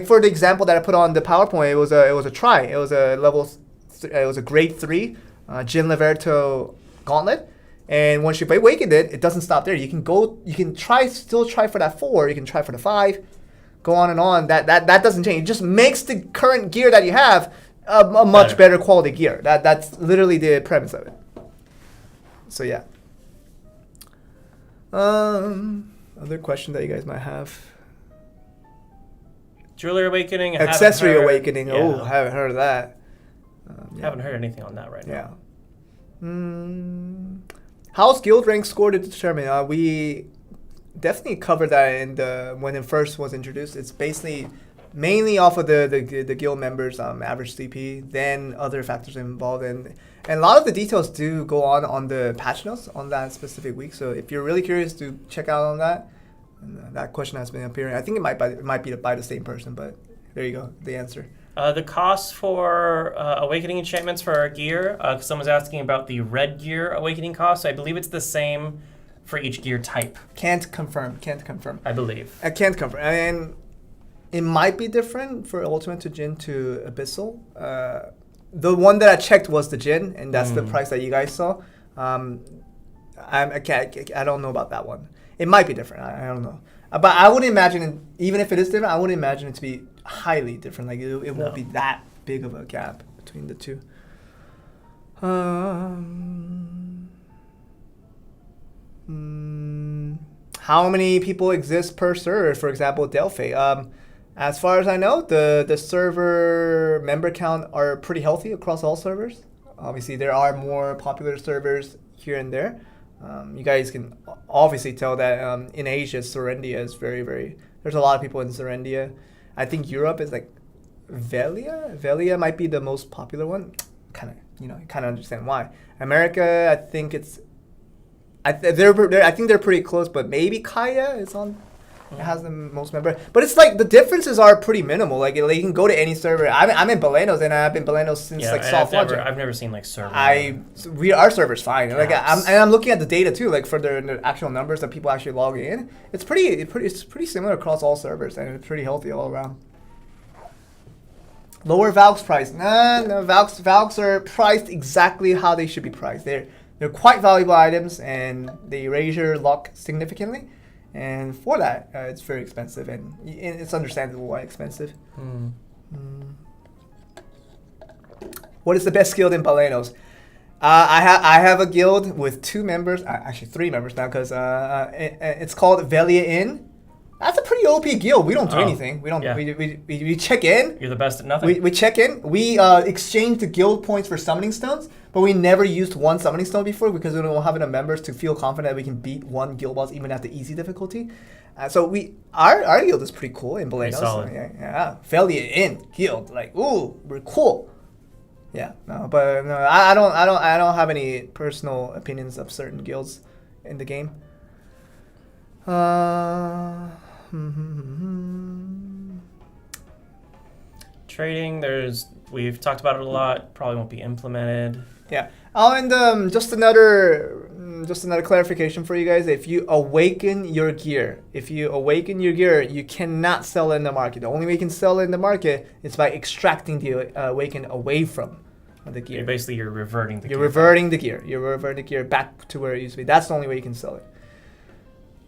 for the example that I put on the PowerPoint, it was a try. It was a it was a grade 3 Jin Leverto gauntlet. And once you've awakened it, it doesn't stop there. You can still try for that 4. You can try for the 5. Go on and on. That doesn't change. It just makes the current gear that you have a much better quality gear. That's literally the premise of it. So yeah. Other question that you guys might have. Jewelry Awakening. Accessory Awakening. Yeah. Oh, I haven't heard of that. Haven't heard anything on that right now. Yeah. How's guild rank score to determine? We definitely covered that when it first was introduced. It's basically mainly off of the guild members' average CP, then other factors involved, and a lot of the details do go on the patch notes on that specific week. So if you're really curious to check out on that, And that question has been appearing. I think it might be by the same person, but there you go, the answer. The cost for awakening enchantments for our gear, someone's asking about the red gear awakening cost. I believe it's the same for each gear type. Can't confirm. I believe. I can't confirm. I mean, it might be different for Ultimate to Jin to Abyssal. The one that I checked was the Jin, and that's the price that you guys saw. I don't know about that one. It might be different. I don't know. But I wouldn't imagine, even if it is different, I wouldn't imagine it to be highly different. Like it won't be that big of a gap between the two. How many people exist per server? For example, Delphi. As far as I know, the server member count are pretty healthy across all servers. Obviously, there are more popular servers here and there. You guys can obviously tell that in Asia, Serendia is very, very... There's a lot of people in Serendia. I think Europe is like Velia. Velia might be the most popular one. Kind of understand why. America, I think it's... I think they're pretty close, but maybe Kaya is on... It has the most members. But it's like the differences are pretty minimal. Like you can go to any server. I'm in Balenos, and I've been Balenos since soft launch. I've never seen like server. Our server's fine. Yeah, like I'm looking at the data too, like for the actual numbers that people actually log in. It's pretty similar across all servers, and it's pretty healthy all around. Lower Valk's price. No, Valks are priced exactly how they should be priced. They're quite valuable items, and they raise your luck significantly. And for that, it's very expensive, and it's understandable why expensive. What is the best guild in Balenos? I have a guild with 2 members, actually 3 members now, because it's called Velia Inn. That's a pretty OP guild. We don't do anything. We don't. Yeah. We check in. You're the best at nothing. We check in. We exchange the guild points for summoning stones, but we never used one summoning stone before because we don't have enough members to feel confident that we can beat one guild boss even at the easy difficulty. So our guild is pretty cool in Balenos. Solid. Yeah. Velia Inn guild, like we're cool. Yeah. No, but no, I don't have any personal opinions of certain guilds in the game. Trading, we've talked about it a lot. Probably won't be implemented. Yeah. And just another clarification for you guys. If you awaken your gear, you cannot sell it in the market. The only way you can sell it in the market is by extracting the awaken away from the gear. You're reverting the gear. You're reverting the gear back to where it used to be. That's the only way you can sell it.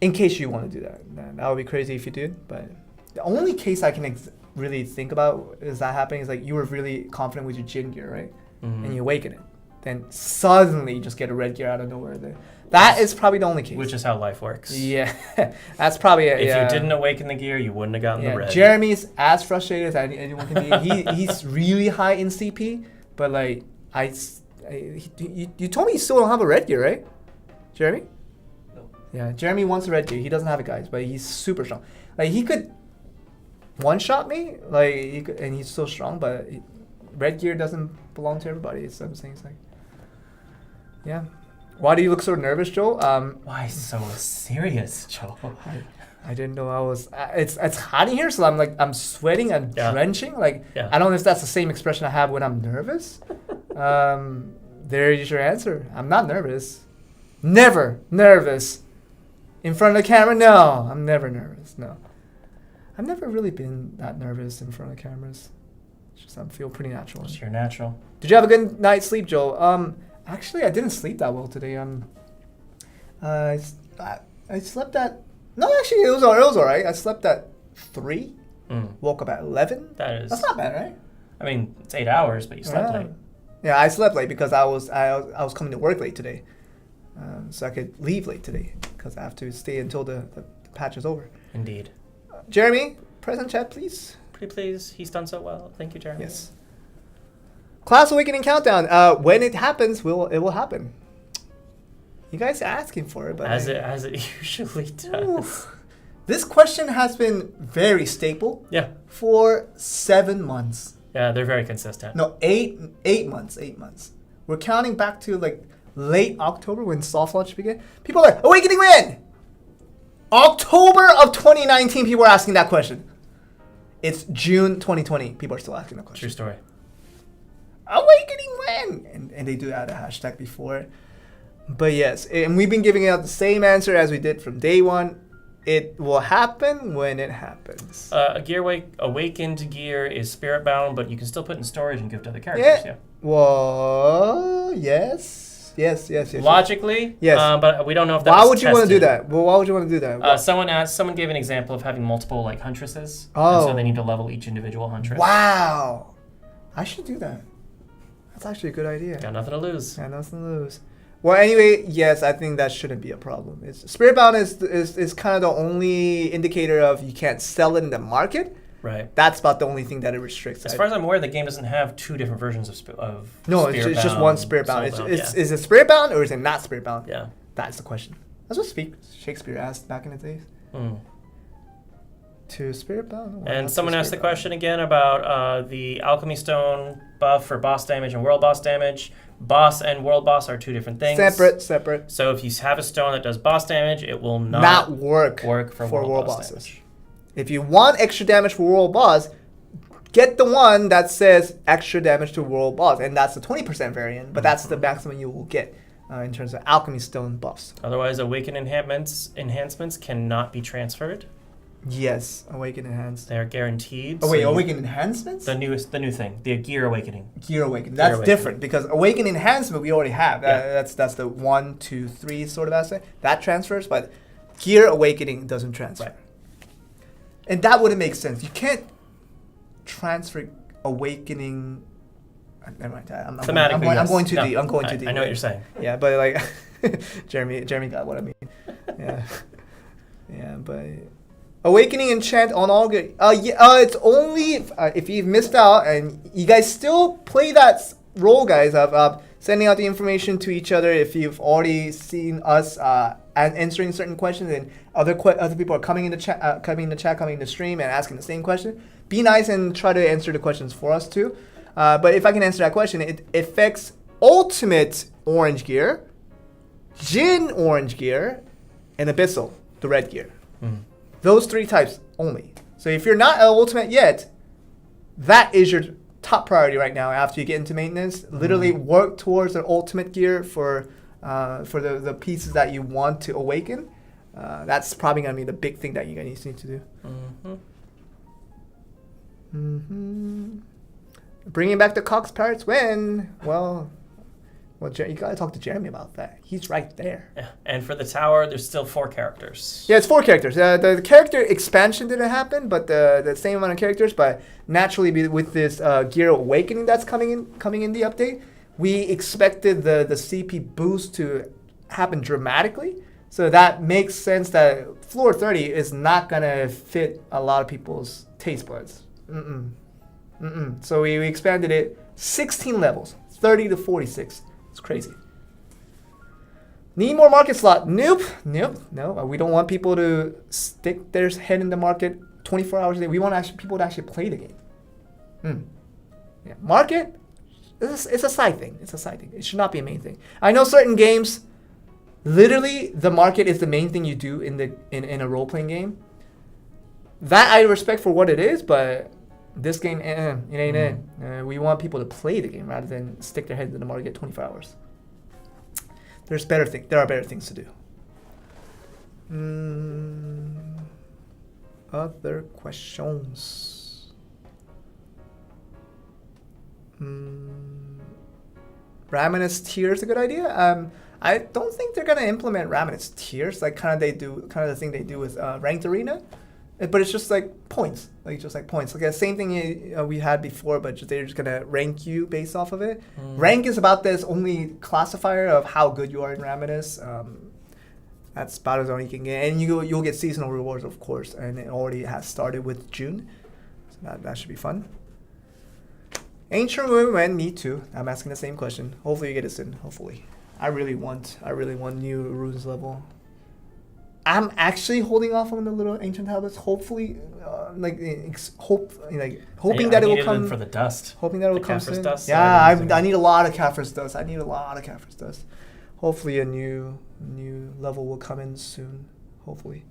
In case you want to do that. That would be crazy if you did. But the only case I can really think about is that happening is like you were really confident with your Jin gear, right? And you awaken it. Then suddenly you just get a red gear out of nowhere there. That is probably the only case. Which is how life works. Yeah. That's probably it. If you didn't awaken the gear, you wouldn't have gotten the red. Jeremy's as frustrated as anyone can be. He's really high in CP, but like you told me you still don't have a red gear, right? Jeremy? Yeah, Jeremy wants a red gear. He doesn't have it, guys, but he's super strong. Like he could one-shot me, and he's so strong. But red gear doesn't belong to everybody. It's what I'm saying. It's like, yeah. Why do you look so nervous, Joel? Why so serious, Joel? I didn't know I was. It's hot in here, so I'm sweating. I'm drenching. I don't know if that's the same expression I have when I'm nervous. There's your answer. I'm not nervous. Never nervous. In front of the camera? No, I'm never nervous. No. I've never really been that nervous in front of cameras. It's just I feel pretty natural. You're natural. Did you have a good night's sleep, Joel? Actually, I didn't sleep that well today. I slept at... No, actually, it was all right. I slept at 3. Woke up at 11. That's not bad, right? I mean, it's 8 hours, but you slept late. Yeah, I slept late because I was coming to work late today. So I could leave late today because I have to stay until the patch is over. Indeed. Jeremy, present chat, please. Pretty please. He's done so well. Thank you, Jeremy. Yes. Class Awakening Countdown. When it happens, it will happen. You guys are asking for it, but as it usually does. This question has been very staple. Yeah. For 7 months. Yeah, they're very consistent. No, 8 months. 8 months. We're counting back to like late October when soft launch began. People are like, Awakening when? October of 2019, people are asking that question. It's June 2020. People are still asking that question. True story. Awakening when? And they do add a hashtag before. But yes, and we've been giving out the same answer as we did from day one. It will happen when it happens. A awakened gear is spirit bound, but you can still put in storage and give to other characters. Yeah. Well, yes. Logically, yes. But we don't know if that's Why would you want to do that? Well, why would you want to do that? Someone gave an example of having multiple like huntresses. Oh. And so they need to level each individual huntress. Wow. I should do that. That's actually a good idea. Got nothing to lose. Got nothing to lose. Well, anyway, yes, I think that shouldn't be a problem. Spirit bound is kind of the only indicator of you can't sell it in the market. Right. That's about the only thing that it restricts. As far as I'm aware, the game doesn't have two different versions of No, it's just one spirit bound. Is it spirit bound or is it not spirit bound? Yeah. That's the question. That's what Shakespeare asked back in the days. To spirit bound. And someone asked the question again about the alchemy stone buff for boss damage and world boss damage. Boss and world boss are two different things. Separate. So if you have a stone that does boss damage, it will not work for world boss bosses. damage. If you want extra damage for world boss, get the one that says extra damage to world boss, and that's the 20% variant. But that's the maximum you will get in terms of alchemy stone buffs. Otherwise, awaken enhancements cannot be transferred. Yes, awaken enhanced. They're guaranteed. Oh wait, awaken enhancements? The new thing, the gear awakening. Gear awakening. That's different because awaken enhancement we already have. That's the 1, 2, 3 sort of aspect. That transfers, but gear awakening doesn't transfer. Right. And that wouldn't make sense. You can't transfer awakening. Never mind. I'm going too deep. I'm going too deep. I know what you're saying. Yeah, but like Jeremy got what I mean. Yeah, but. Awakening enchant on all good. It's only if you've missed out and you guys still play that role, guys, of sending out the information to each other. If you've already seen us answering certain questions and other people are coming in the chat, coming in the stream and asking the same question, be nice and try to answer the questions for us too. But if I can answer that question, it affects Ultimate Orange Gear, Jin Orange Gear, and Abyssal, the red gear. Those 3 types only. So if you're not an ultimate yet, that is your top priority right now after you get into maintenance. Literally work towards the ultimate gear for the pieces that you want to awaken. That's probably going to be the big thing that you guys need to do. Bringing back the Cox Pirates when? Well, you gotta talk to Jeremy about that. He's right there. Yeah, and for the tower, there's still 4 characters. Yeah, it's 4 characters. The character expansion didn't happen, but the same amount of characters. But naturally, with this Gear Awakening that's coming in the update, we expected the CP boost to happen dramatically. So that makes sense that floor 30 is not gonna fit a lot of people's taste buds. So we expanded it 16 levels, 30 to 46. It's crazy. Need more market slot? Nope. No, we don't want people to stick their head in the market 24 hours a day. We want people to actually play the game. Yeah, market, it's a side thing. It should not be a main thing. I know certain games, literally the market is the main thing you do in a role-playing game. That I respect for what it is, but this game, it ain't it. We want people to play the game rather than stick their heads in the market 24 hours. There are better things to do. Other questions? Raminus tier is a good idea. I don't think they're gonna implement Raminus tiers like kind of the thing they do with Ranked Arena. But it's just like points, like the same thing we had before, but they're just gonna rank you based off of it. Rank is about this only classifier of how good you are in Raminus. That's about as all you can get, and you'll get seasonal rewards, of course, and it already has started with June, so that should be fun. Ancient Ruin, me too. I'm asking the same question. Hopefully you get it soon. Hopefully, I really want new runes level. I'm actually holding off on the little ancient tablets. Hopefully, hoping that it will come for the dust. Hoping that it will come soon. Dust, yeah, I need a lot of Caphras dust. Hopefully, a new level will come in soon. Hopefully,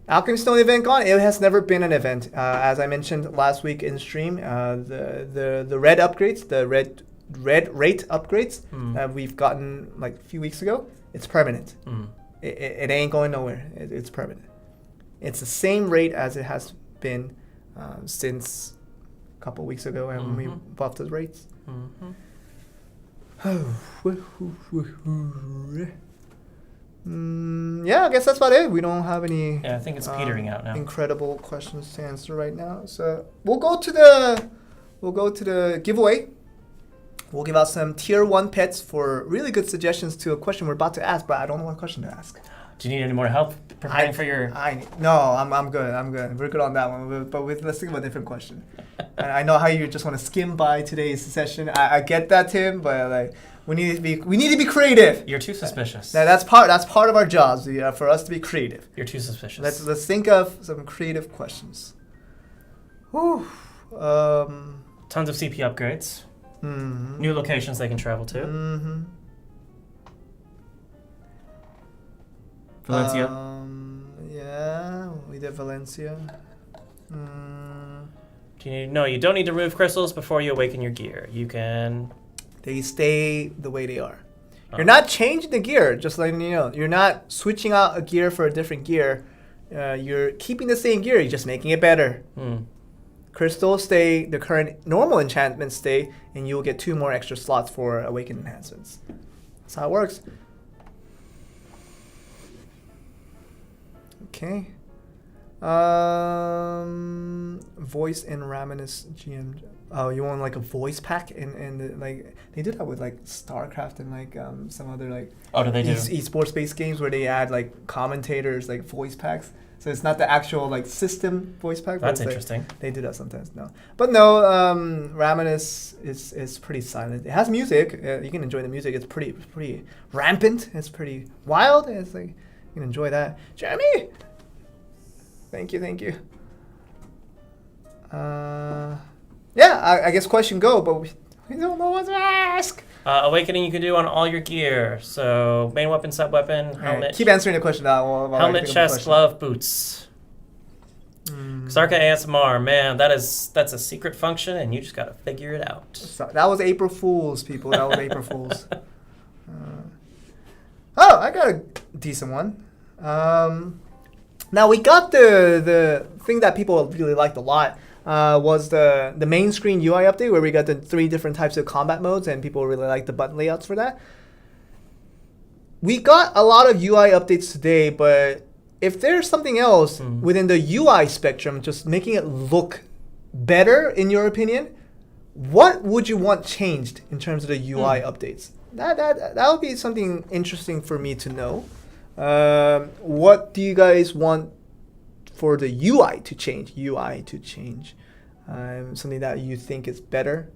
Alchemy Stone event gone? It has never been an event. As I mentioned last week in stream, the red upgrades, the red rate upgrades that we've gotten like a few weeks ago, it's permanent. It ain't going nowhere. It's permanent. It's the same rate as it has been since a couple weeks ago when we buffed the rates. Yeah, I guess that's about it. We don't have any. Yeah, I think it's petering out now. Incredible questions to answer right now. So we'll go to the giveaway. We'll give out some tier 1 pets for really good suggestions to a question we're about to ask, but I don't know what question to ask. Do you need any more help preparing for your? No, I'm good. I'm good. We're good on that one. But let's think of a different question. And I know how you just want to skim by today's session. I get that, Tim, but like. We need to be creative. You're too suspicious. That's part of our jobs. For us to be creative. You're too suspicious. Let's think of some creative questions. Whew. Tons of CP upgrades. New locations they can travel to. Valencia. Yeah, we did Valencia. You don't need to remove crystals before you awaken your gear. You can. They stay the way they are. You're not changing the gear, just letting you know. You're not switching out a gear for a different gear. You're keeping the same gear, you're just making it better. Crystals stay, the current normal enchantments stay, and you'll get 2 more extra slots for awakened enhancements. That's how it works. Okay. Voice and Raminus GM. Oh, you want like a voice pack and like they do that with like StarCraft and like some other like do they do esports based games where they add like commentators like voice packs. So it's not the actual like system voice pack. That's but interesting. Like, they do that sometimes. No, but no. Raminus is pretty silent. It has music. You can enjoy the music. It's pretty rampant. It's pretty wild. It's like you can enjoy that. Jeremy. Thank you. Yeah, I guess question go, but we don't know what to ask. Awakening you can do on all your gear. So main weapon, sub weapon, helmet. Right, keep answering the question now. Helmet, chest, glove, boots. Xarca ASMR, man, that's a secret function, and you just gotta figure it out. So, that was April Fools, people. That was April Fools. I got a decent one. Now we got the thing that people really liked a lot. Was the main screen UI update where we got the 3 different types of combat modes and people really like the button layouts for that. We got a lot of UI updates today, but if there's something else within the UI spectrum, just making it look better in your opinion, what would you want changed in terms of the UI updates? That would be something interesting for me to know. What do you guys want for the UI to change? Something that you think is better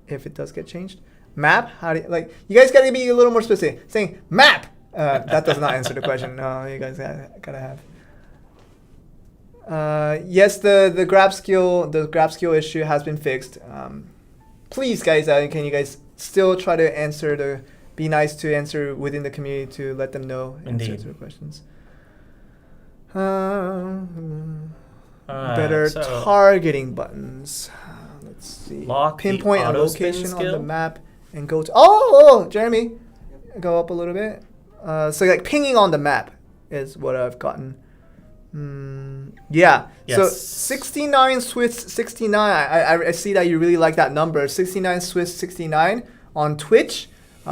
if it does get changed. Map? How do you guys gotta be a little more specific. Saying map. That does not answer the question. No, you guys gotta have. Yes, the grab skill issue has been fixed. Please, guys, can you guys still try to be nice to answer within the community to let them know answer to the questions. Better targeting buttons. Let's see. Pinpoint a location on the map and go to. Oh, Jeremy, go up a little bit. So like pinging on the map is what I've gotten. Yeah. Yes. So 69 Swiss 69. I see that you really like that number. 69 Swiss 69 on Twitch.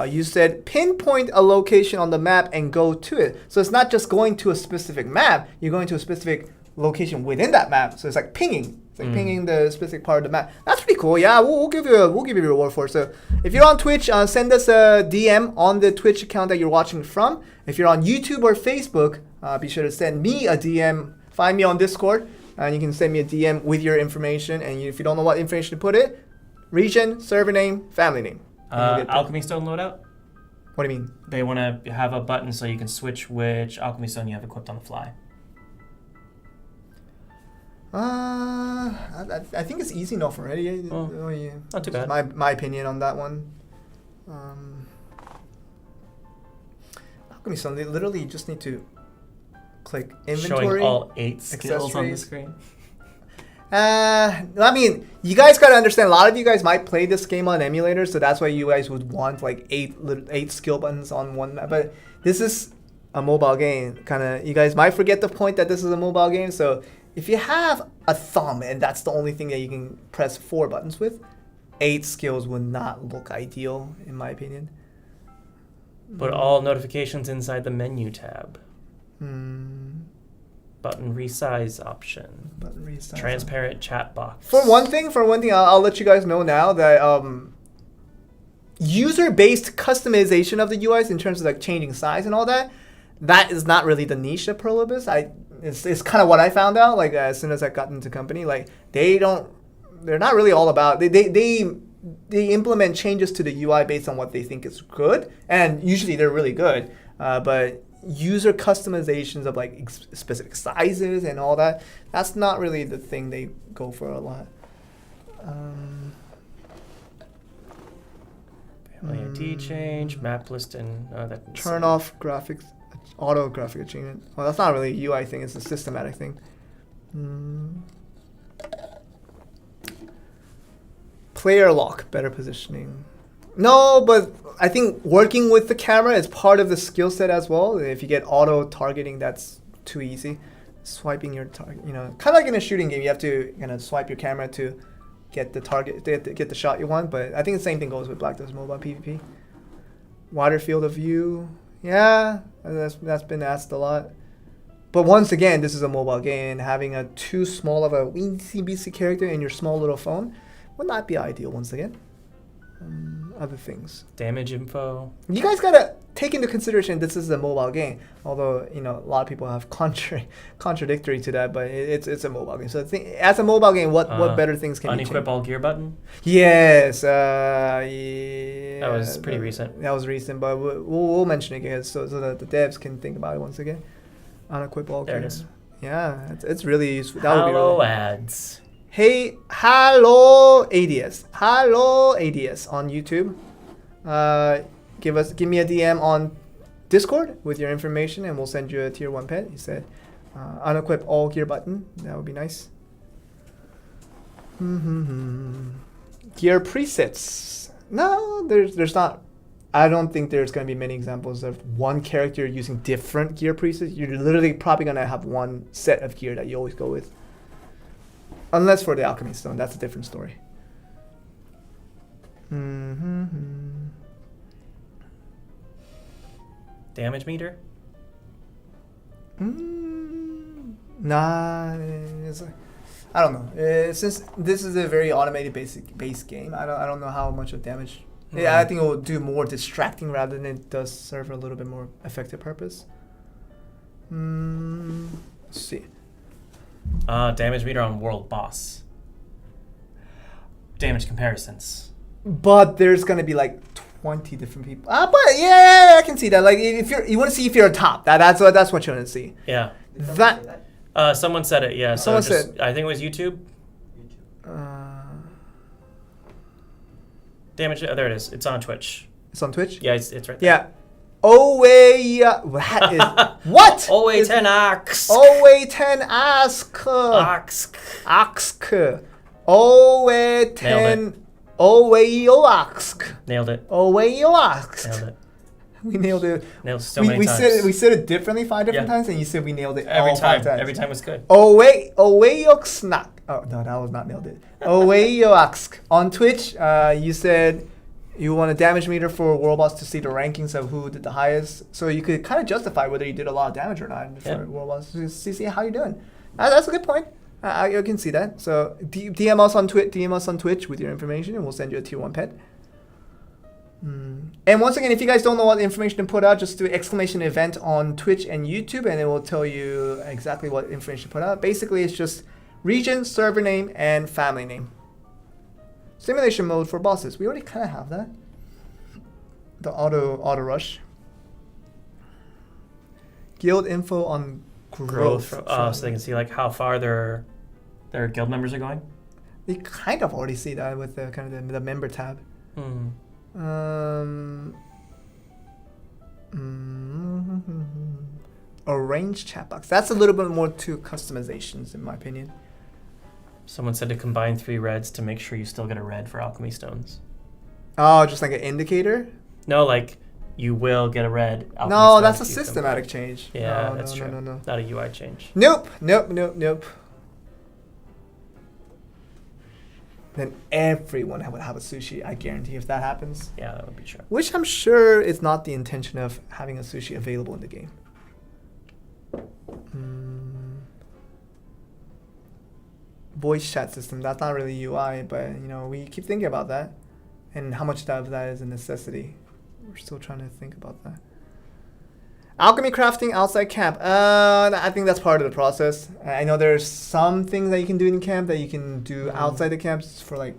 You said pinpoint a location on the map and go to it. So it's not just going to a specific map. You're going to a specific location within that map. So it's like pinging. It's like pinging the specific part of the map. That's pretty cool. Yeah, we'll give you a reward for it. So if you're on Twitch, send us a DM on the Twitch account that you're watching from. If you're on YouTube or Facebook, be sure to send me a DM. Find me on Discord, and you can send me a DM with your information. And if you don't know what information to put it, region, server name, family name. Alchemy Stone loadout? What do you mean? They want to have a button so you can switch which Alchemy Stone you have equipped on the fly. I think it's easy enough already. Yeah. Not too bad. My opinion on that one. Alchemy Stone, they literally just need to click inventory. Showing all 8 skills on the accessories. screen. I mean, you guys gotta understand. A lot of you guys might play this game on emulator, so that's why you guys would want like 8 skill buttons on one map. But this is a mobile game. Kind of, you guys might forget the point that this is a mobile game. So if you have a thumb and that's the only thing that you can press 4 buttons with, 8 skills would not look ideal, in my opinion. Put all notifications inside the menu tab. Button resize option. Button resize. Transparent chat box. For one thing, I'll let you guys know now that user-based customization of the UIs in terms of like changing size and all that, that is not really the niche of Prolibus. It's kind of what I found out. Like as soon as I got into company, like they're not really all about. They implement changes to the UI based on what they think is good, and usually they're really good. But user customizations of like specific sizes and all that, that's not really the thing they go for a lot. ID change, map list, and that. Turn off graphics, auto graphic achievement. Well, that's not really a UI thing, it's a systematic thing. Player lock, better positioning. No, but I think working with the camera is part of the skill set as well. If you get auto targeting, that's too easy. Swiping your target, kind of like in a shooting game, you have to swipe your camera to get the target, get the shot you want. But I think the same thing goes with Black Desert Mobile PvP. Wider field of view, yeah, that's been asked a lot. But once again, this is a mobile game, and having a too small of a weensy beasty character in your small little phone would not be ideal. Once again. Other things. Damage info. You guys gotta take into consideration this is a mobile game. Although a lot of people have contradictory to that, but it's a mobile game. So as a mobile game, what better things can you change? Unequip all gear button. Yes. That was pretty recent. That was recent, but we'll mention it again so that the devs can think about it once again. Unequip all gear. There it is. Yeah, it's really useful. That Hello would be really ads. Hey, hello ADS on YouTube. Give me a DM on Discord with your information, and we'll send you a tier 1 pet. He said, unequip all gear button. That would be nice. Gear presets. No, there's not. I don't think there's going to be many examples of one character using different gear presets. You're literally probably going to have one set of gear that you always go with. Unless for the Alchemy Stone, that's a different story. Damage meter? Nah, I don't know. Since this is a very automated base game, I don't know how much of damage. Yeah, I think it will do more distracting rather than it does serve a little bit more effective purpose. Let's see. Damage meter on world boss. Damage comparisons. But there's gonna be like 20 different people. But yeah, I can see that. Like if you want to see if you're a top, that's what you want to see. Yeah. That. Someone said it. Yeah. Someone said. I think it was YouTube. Damage. There it is. It's on Twitch. It's on Twitch. Yeah, it's right there. Yeah. That is what? Owe 10 ox. Owe 10 ask. Ox. Ask. Owe 10. Owe yo ask. Nailed it. Owe yo ask. Nailed it. We nailed it. Nailed it so many times. We said it differently 5 different times, and you said we nailed it every all time. 5 times. Every time was good. Owe yo snack. Oh no, that was not nailed it. Owe yo ask. On Twitch, you said you want a damage meter for World Boss to see the rankings of who did the highest, so you could kind of justify whether you did a lot of damage or not for World Boss to see how you're doing. That's a good point. I can see that. So DM us on Twitch with your information, and we'll send you a tier 1 pet. And once again, if you guys don't know what information to put out, just do exclamation event on Twitch and YouTube, and it will tell you exactly what information to put out. Basically, it's just region, server name, and family name. Simulation mode for bosses. We already kind of have that. The auto rush. Guild info on growth. So they can see like how far their guild members are going. You kind of already see that with the kind of the member tab. arranged chat box. That's a little bit more to customizations, in my opinion. Someone said to combine 3 reds to make sure you still get a red for alchemy stones. Oh, just like an indicator? No, like you will get a red. Alchemy No, stone that's a if you systematic change. Yeah, No, that's no, true. No, no, no. Not a UI change. Nope. Then everyone would have a sushi, I guarantee, if that happens. Yeah, that would be true. Which I'm sure is not the intention of having a sushi available in the game. Voice chat system, that's not really UI, but you know, we keep thinking about that. And how much of that is a necessity. We're still trying to think about that. Alchemy crafting outside camp. I think that's part of the process. I know there's some things that you can do in camp that you can do outside the camp for, like,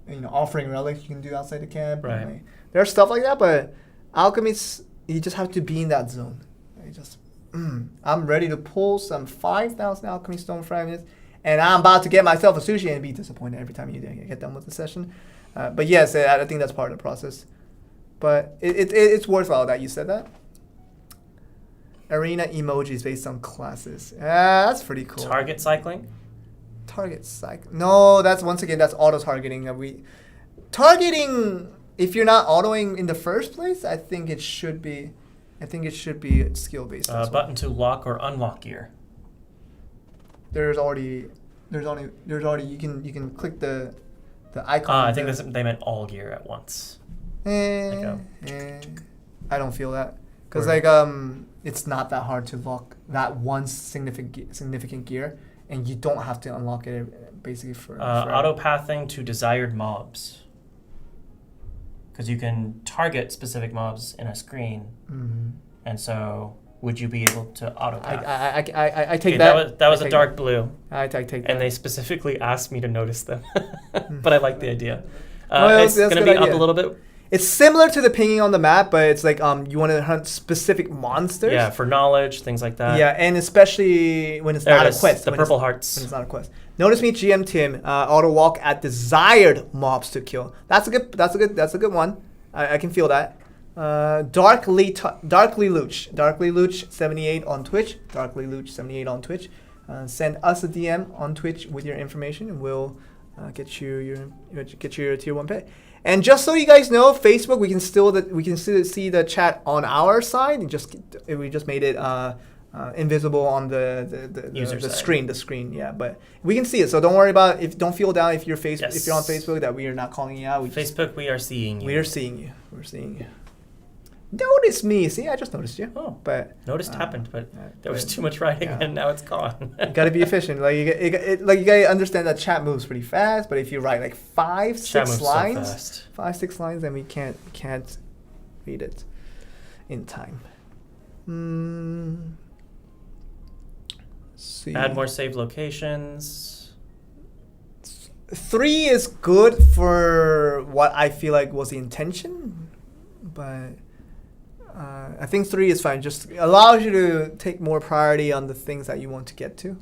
you know, offering relics you can do outside the camp. Right. Like, there's stuff like that, but alchemy's, you just have to be in that zone. You just, I'm ready to pull some 5,000 alchemy stone fragments, and I'm about to get myself a sushi and be disappointed every time you get done with the session. But yes, I think that's part of the process. But it's worthwhile that you said that. Arena emojis based on classes. That's pretty cool. Target cycling? Target cycle. No, that's once again, that's auto targeting. Targeting, if you're not autoing in the first place, I think it should be skill based. Button to lock or unlock gear. There's already you can click the icon. I think they meant all gear at once. I don't feel that. Because it's not that hard to lock that one significant gear, and you don't have to unlock it basically for auto pathing to desired mobs. Because you can target specific mobs in a screen, and so would you be able to auto path? I take that. That was a dark blue. I take that. And they specifically asked me to notice them, but I like the idea. That's It's going to be up a little bit. It's similar to the pinging on the map, but it's like you want to hunt specific monsters. Yeah, for knowledge, things like that. Yeah, and especially when it's not a quest. The purple hearts. When it's not a quest. Notice me, GM Tim. Auto walk at desired mobs to kill. That's a good one. I can feel that. Darkly Luch 78 on Twitch. Darkly Luch 78 on Twitch. Send us a DM on Twitch with your information, and we'll get you your tier 1 pet. And just so you guys know, Facebook, we can still see the chat on our side. We just made it invisible on the screen. Yeah, but we can see it. So don't worry about it. Don't feel down if you're on Facebook that we are not calling you out. We are seeing you. We are seeing you. We're seeing you. Notice me. See, I just noticed you. Oh, but noticed happened, but there was too much writing, and now it's gone. You gotta be efficient. Like you gotta understand that chat moves pretty fast. But if you write like 5-6 lines, 5-6 lines, then we can't read it in time. See. Add more saved locations. 3 is good for what I feel like was the intention, but. I think 3 is fine. Just allows you to take more priority on the things that you want to get to.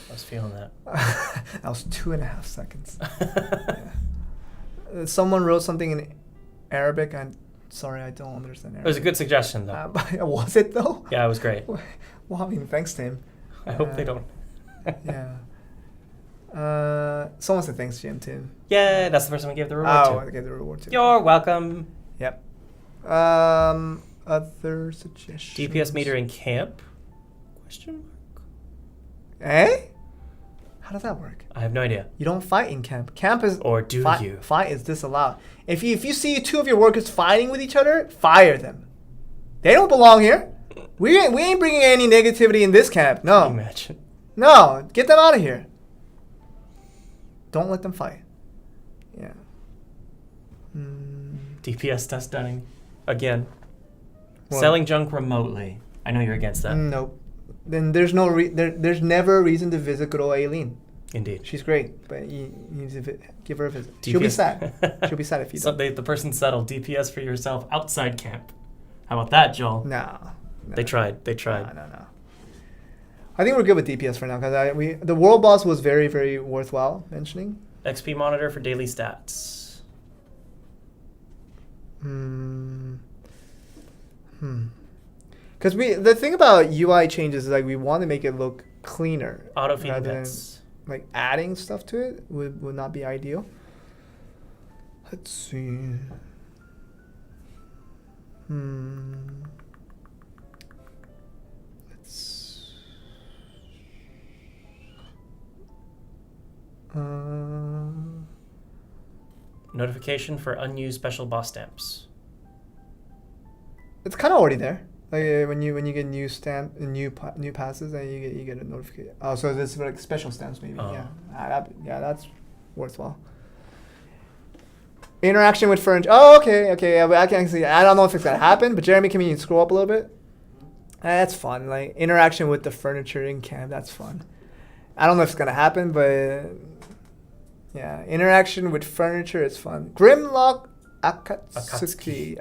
I was feeling that. That was 2.5 seconds. Yeah. Someone wrote something in Arabic. I'm sorry, I don't understand Arabic. It was a good suggestion, though. Was it, though? Yeah, it was great. Well, I mean, thanks to him. I hope they don't. Yeah. Someone said thanks, Jim Tim. Yeah, that's the person we gave the reward to. I gave the reward to. You're welcome. Yep. Other suggestions. DPS meter in camp? Question mark. Eh? How does that work? I have no idea. You don't fight in camp. Camp is or do you? Fight is disallowed. If you see 2 of your workers fighting with each other, fire them. They don't belong here. We ain't bringing any negativity in this camp. No. Can you imagine? No, get them out of here. Don't let them fight. Yeah. DPS test Dunning. Again. What? Selling junk remotely. I know you're against that. Nope. Then there's there's never a reason to visit good old Aileen. Indeed. She's great, but you need to give her a visit. DPS. She'll be sad. She'll be sad if you don't. The person settled DPS for yourself outside camp. How about that, Joel? No. They tried. No. I think we're good with DPS for now because the world boss was very, very worthwhile mentioning. XP monitor for daily stats. Because the thing about UI changes is like we want to make it look cleaner. Auto feeding rather than, pets. like adding stuff to it would not be ideal. Let's see. Let's. Notification for unused special boss stamps. It's kind of already there. Like when you get new passes, then you get a notification. Oh, so this is like special stamps maybe. Oh. Yeah, that's worthwhile. Interaction with furniture. Oh, okay. I can see. I don't know if it's gonna happen, but Jeremy, can you scroll up a little bit? That's fun. Like interaction with the furniture in camp. That's fun. I don't know if it's gonna happen, but yeah, interaction with furniture is fun. Grimlock Akatsuki.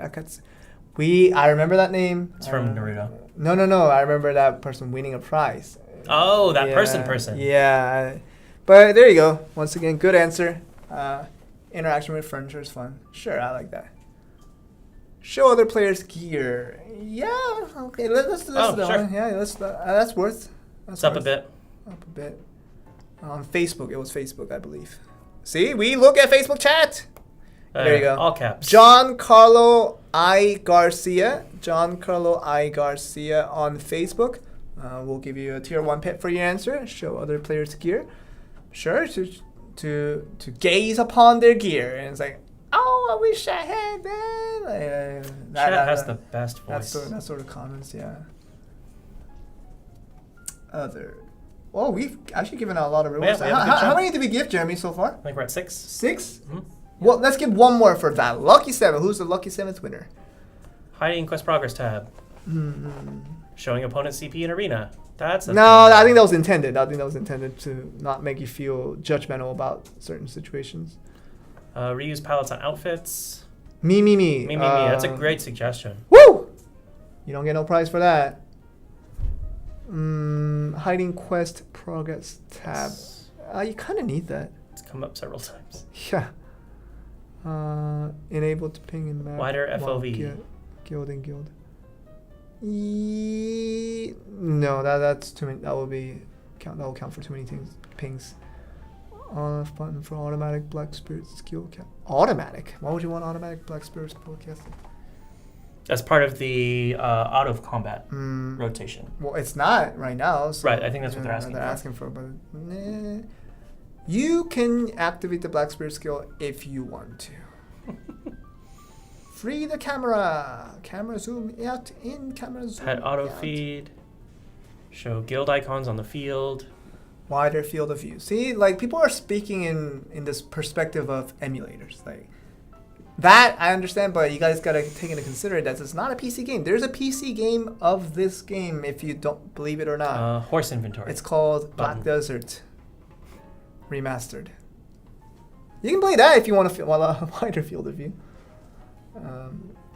I remember that name. It's from Naruto. No. I remember that person winning a prize. Oh, that person. Yeah. But there you go. Once again, good answer. Interaction with furniture is fun. Sure, I like that. Show other players' gear. Yeah. Okay. Let's do that sure. one. Yeah. That's worth. It's up a bit. Up a bit. On Facebook, it was Facebook, I believe. See, we look at Facebook chat. There you go. All caps. Giancarlo I. Garcia on Facebook. We'll give you a tier 1 pet for your answer. Show other players' gear. Sure, to gaze upon their gear. And it's like, oh, I wish I had that. Chat has the best voice. That sort of comments, yeah. Other. Oh, we've actually given out a lot of rewards. Yeah, how many did we give, Jeremy, so far? I think we're at 6. 6? Mm-hmm. Well, let's give one more for that. Lucky 7. Who's the lucky 7th winner? Hiding quest progress tab. Showing opponent CP in arena. That's a No, thing. I think that was intended. To not make you feel judgmental about certain situations. Reuse palettes on outfits. Me. That's a great suggestion. Woo! You don't get no prize for that. Hiding quest progress tab. You kind of need that. It's come up several times. Yeah. Enable to ping and map. Wider while FOV. Guild. No, that's too many. That will count for too many pings. On-off button for automatic Black Spirit skill cap. Automatic? Why would you want automatic Black Spirit skill casting? That's part of the auto combat rotation. Well, it's not right now. So Right, I think that's what they're asking for. But you can activate the Black Spirit skill if you want to. Free the camera. Camera zoom out in. Camera zoom Pet auto out. feed. Show guild icons on the field. Wider field of view. See, like people are speaking in this perspective of emulators. Like that I understand, but you guys gotta take into consideration that it's not a PC game. There's a PC game of this game if you don't believe it or not. Horse inventory. It's called Black Desert Remastered. You can play that if you want a wider field of view.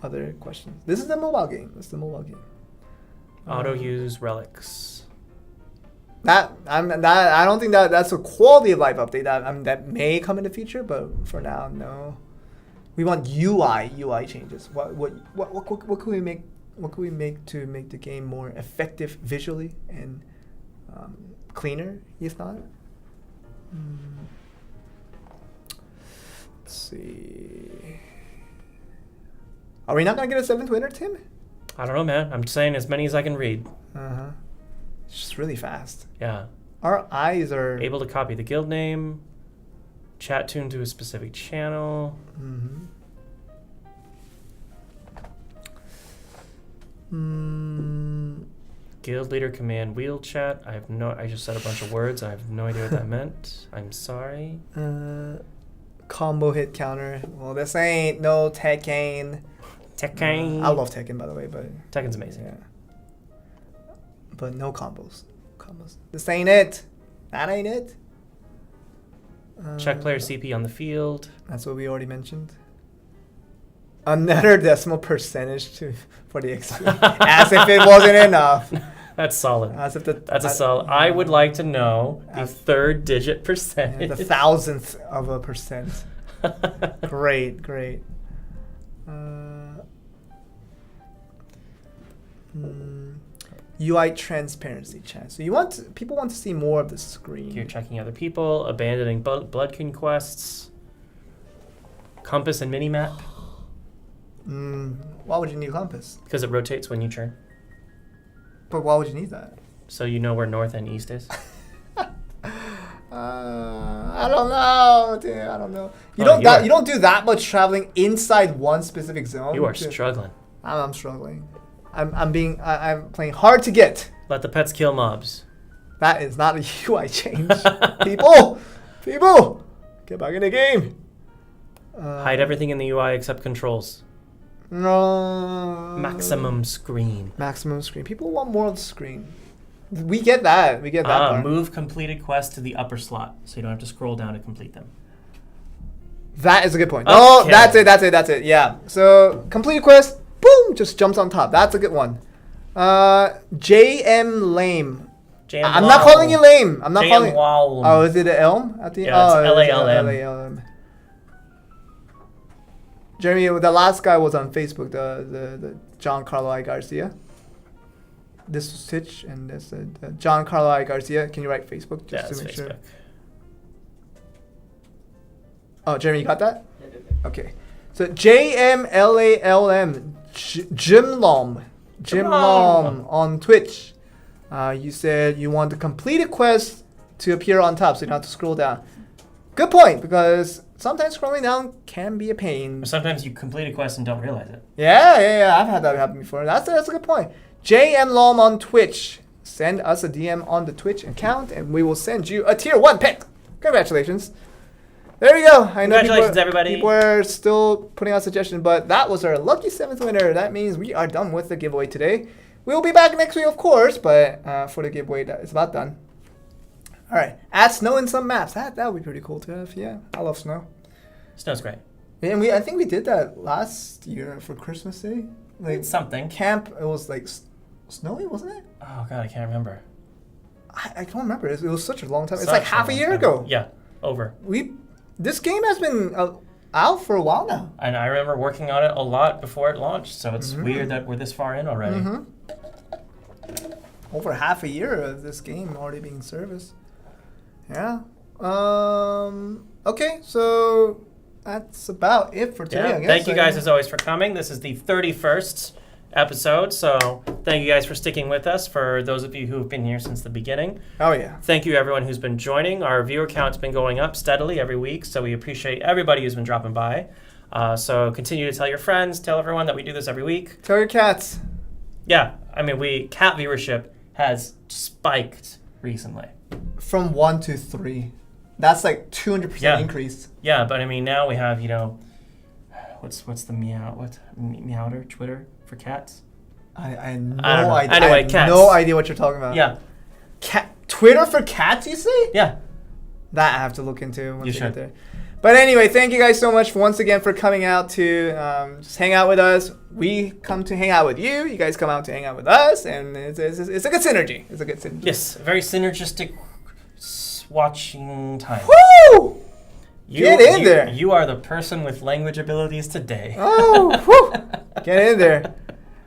Other questions. This is the mobile game. Auto use relics. I don't think that's a quality of life update that may come in the future, but for now, no. We want UI changes. What could we make? What could we make to make the game more effective visually and cleaner? You thought? Let's see. Are we not gonna get a 7th winner, Tim? I don't know, man. I'm saying as many as I can read. It's just really fast. Yeah. Our eyes are Able to copy the guild name. Chat tuned to a specific channel. Guild leader command wheel chat. I just said a bunch of words. I have no idea what that meant. I'm sorry. Combo hit counter. Well, this ain't no Tekken. I love Tekken, by the way, but Tekken's amazing. yeah. But no combos. This ain't it. That ain't it. Check player CP on the field. That's what we already mentioned. Another decimal percentage for the XP. As if it wasn't enough. That's solid. As if That's a solid. I would like to know the third digit percentage. the 1,000th of a percent. Great. UI transparency chat. So people want to see more of the screen. You're checking other people, abandoning blood conquests, compass and minimap. Why would you need a compass? Because it rotates when you turn. But why would you need that? So you know where north and east is. I don't know, dude. I don't know. You don't do that much traveling inside one specific zone. You are struggling. I'm struggling. I'm playing hard to get. Let the pets kill mobs. That is not a UI change. people, get back in the game. Hide everything in the UI except controls. No. Maximum screen. Maximum screen. People want more of the screen. We get that. We get that part. Move completed quests to the upper slot, so you don't have to scroll down to complete them. That is a good point. Okay. Oh, that's it. Yeah. So complete quest, boom, just jumps on top. That's a good one. JM Lame. I'm not calling you lame. I'm not calling. Oh, is it an Elm at the end? Yeah, it's LALM. LALM. Jeremy, the last guy was on Facebook, the John Carlo Garcia. This was Stitch, and this John Carlo Garcia. Can you write Facebook just to make Facebook. sure? Oh, Jeremy, you got that? Okay. So JMLALM, Jim Lom on Twitch. You said you want to complete a quest to appear on top, so you don't have to scroll down. Good point, because sometimes scrolling down can be a pain. Or sometimes you complete a quest and don't realize it. Yeah. I've had that happen before. That's a good point. JM Lom on Twitch. Send us a DM on the Twitch account, and we will send you a tier 1 pet. Congratulations. There you go. I know Congratulations, everybody. People are still putting out suggestions, but that was our lucky 7th winner. That means we are done with the giveaway today. We'll be back next week, of course, but for the giveaway, it's about done. All right. Add snow in some maps. That would be pretty cool to have. Yeah, I love snow. Snow's great. And I think we did that last year for Christmas Day. Like something. Camp, it was like snowy, wasn't it? Oh, God, I can't remember. I don't remember. It was such a long time. It's like half a year ago. Yeah, over. This game has been out for a while now. And I remember working on it a lot before it launched, so it's weird that we're this far in already. Over half a year of this game already being serviced. Yeah. Okay, so that's about it for today, I guess. Thank you guys as always for coming. This is the 31st episode, so thank you guys for sticking with us, for those of you who have been here since the beginning. Oh, yeah. Thank you everyone who's been joining. Our viewer count's been going up steadily every week, so we appreciate everybody who's been dropping by. So continue to tell your friends, tell everyone that we do this every week. Tell your cats. Yeah, I mean, cat viewership has spiked recently. From 1 to 3. That's like 200% increase. Yeah, but I mean, now we have, what's the meowder Twitter for cats? I had no idea. Anyway, I have cats. no idea what you're talking about. Yeah. Twitter for cats, you say? Yeah. That I have to look into once You I should. get there. But anyway, thank you guys so much once again for coming out to just hang out with us. We come to hang out with you. You guys come out to hang out with us, and it's a good synergy. It's a good synergy. Yes, very synergistic watching time. Woo! Get in there. You are the person with language abilities today. Oh, whew. Get in there.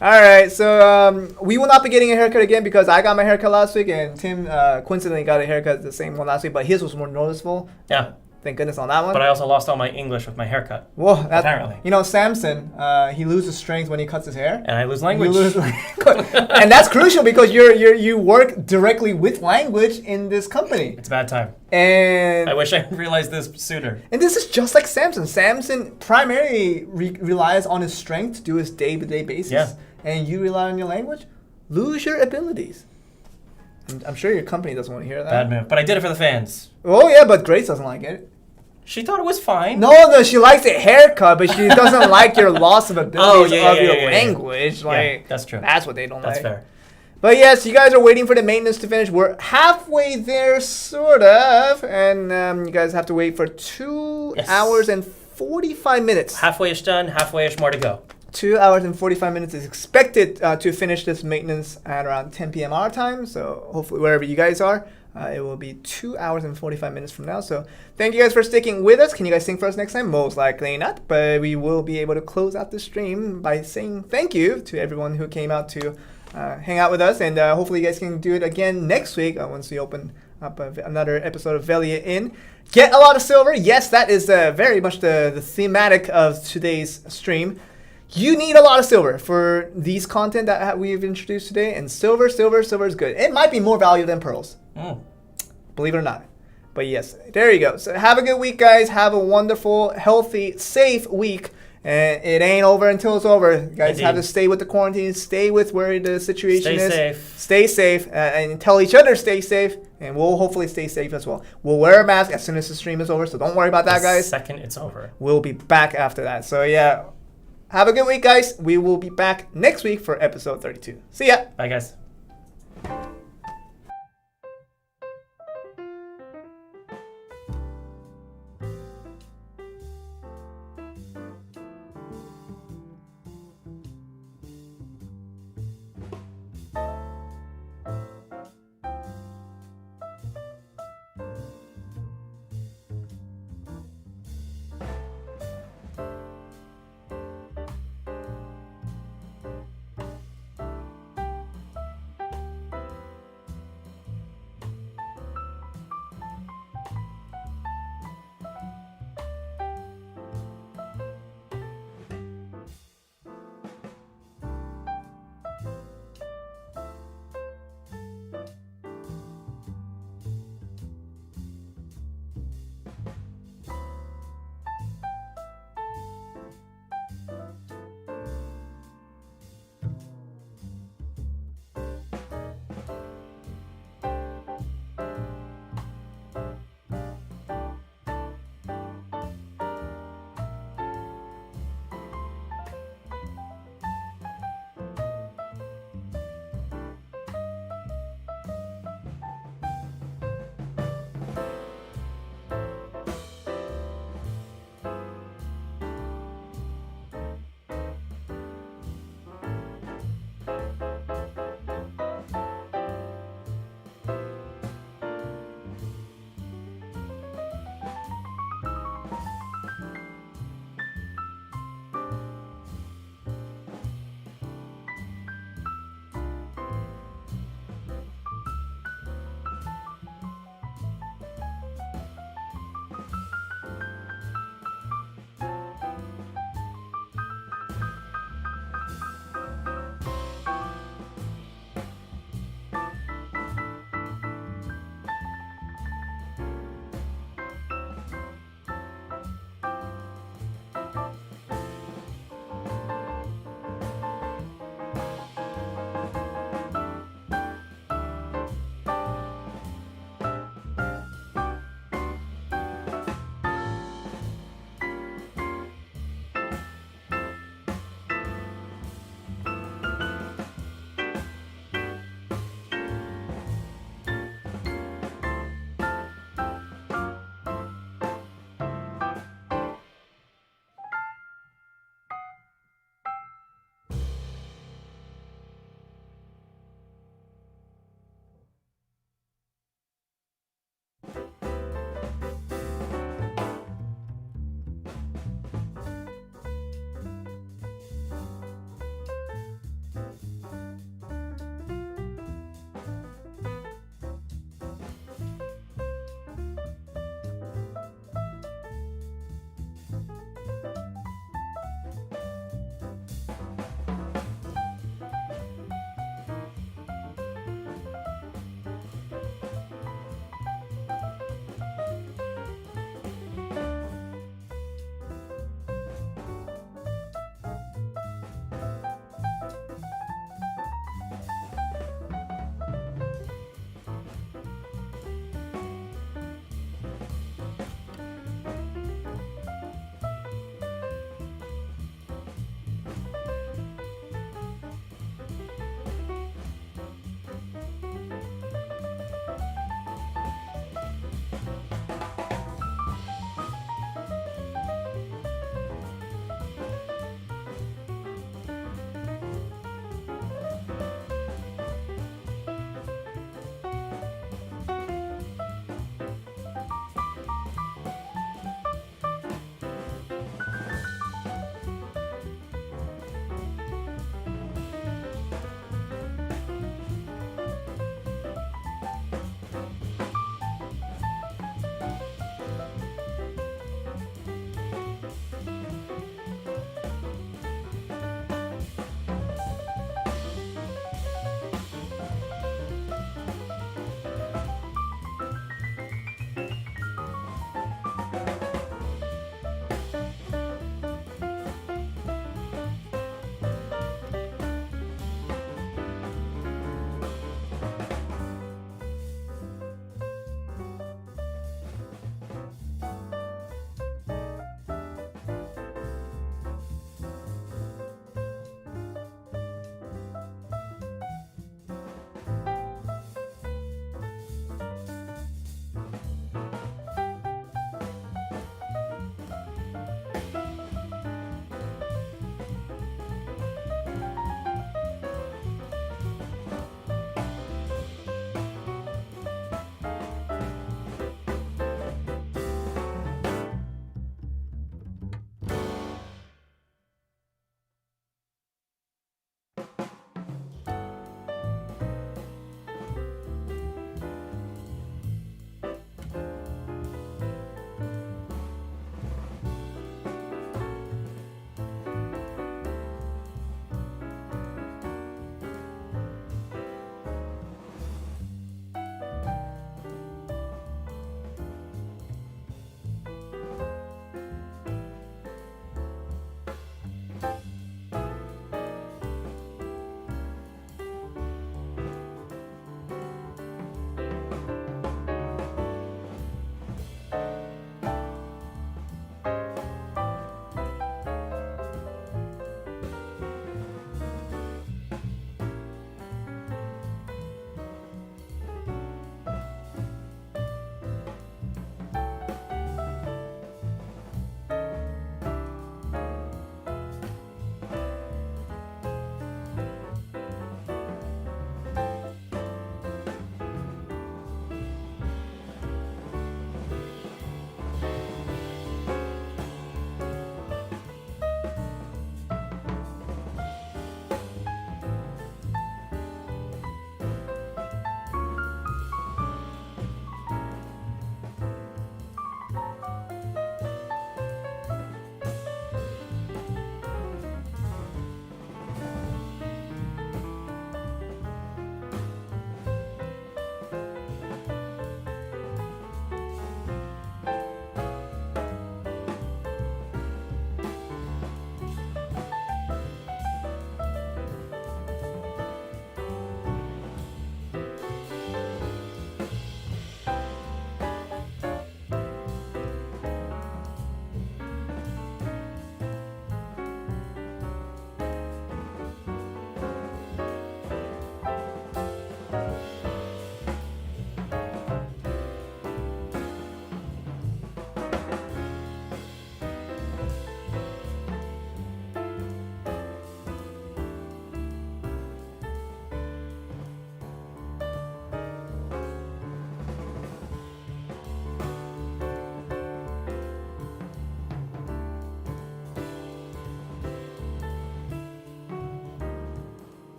All right, so we will not be getting a haircut again because I got my haircut last week, and Tim coincidentally got a haircut the same one last week, but his was more noticeable. Yeah. Thank goodness on that one. But I also lost all my English with my haircut. Whoa, apparently. Samson, he loses strength when he cuts his hair. And I lose language. And that's crucial because you work directly with language in this company. It's a bad time. And I wish I realized this sooner. And this is just like Samson. Samson primarily relies on his strength to do his day-to-day basis. Yeah. And you rely on your language, lose your abilities. I'm sure your company doesn't want to hear that. Bad move. But I did it for the fans. Oh, yeah, but Grace doesn't like it. She thought it was fine. No, she likes a haircut, but she doesn't like your loss of abilities of your language. Yeah. Like, That's true. That's what they don't like. That's fair. But yes, you guys are waiting for the maintenance to finish. We're halfway there, sort of. And you guys have to wait for 2 hours and 45 minutes. Halfway-ish done, halfway-ish more to go. 2 hours and 45 minutes is expected to finish this maintenance at around 10 p.m. our time. So hopefully wherever you guys are, it will be 2 hours and 45 minutes from now. So thank you guys for sticking with us. Can you guys sing for us next time? Most likely not, but we will be able to close out the stream by saying thank you to everyone who came out to hang out with us, and hopefully you guys can do it again next week once we open up another episode of Velia Inn. Get a lot of silver. Yes, that is very much the thematic of today's stream. You need a lot of silver for these content that we've introduced today, and silver is good. It might be more valuable than pearls. Believe it or not. But yes, there you go. So have a good week, guys. Have a wonderful, healthy, safe week. And it ain't over until it's over. You guys have to stay with the quarantine. Stay with where the situation is. Stay safe. And tell each other stay safe. And we'll hopefully stay safe as well. We'll wear a mask as soon as the stream is over. So don't worry about that, guys. The second it's over. We'll be back after that. So yeah, have a good week, guys. We will be back next week for episode 32. See ya. Bye, guys.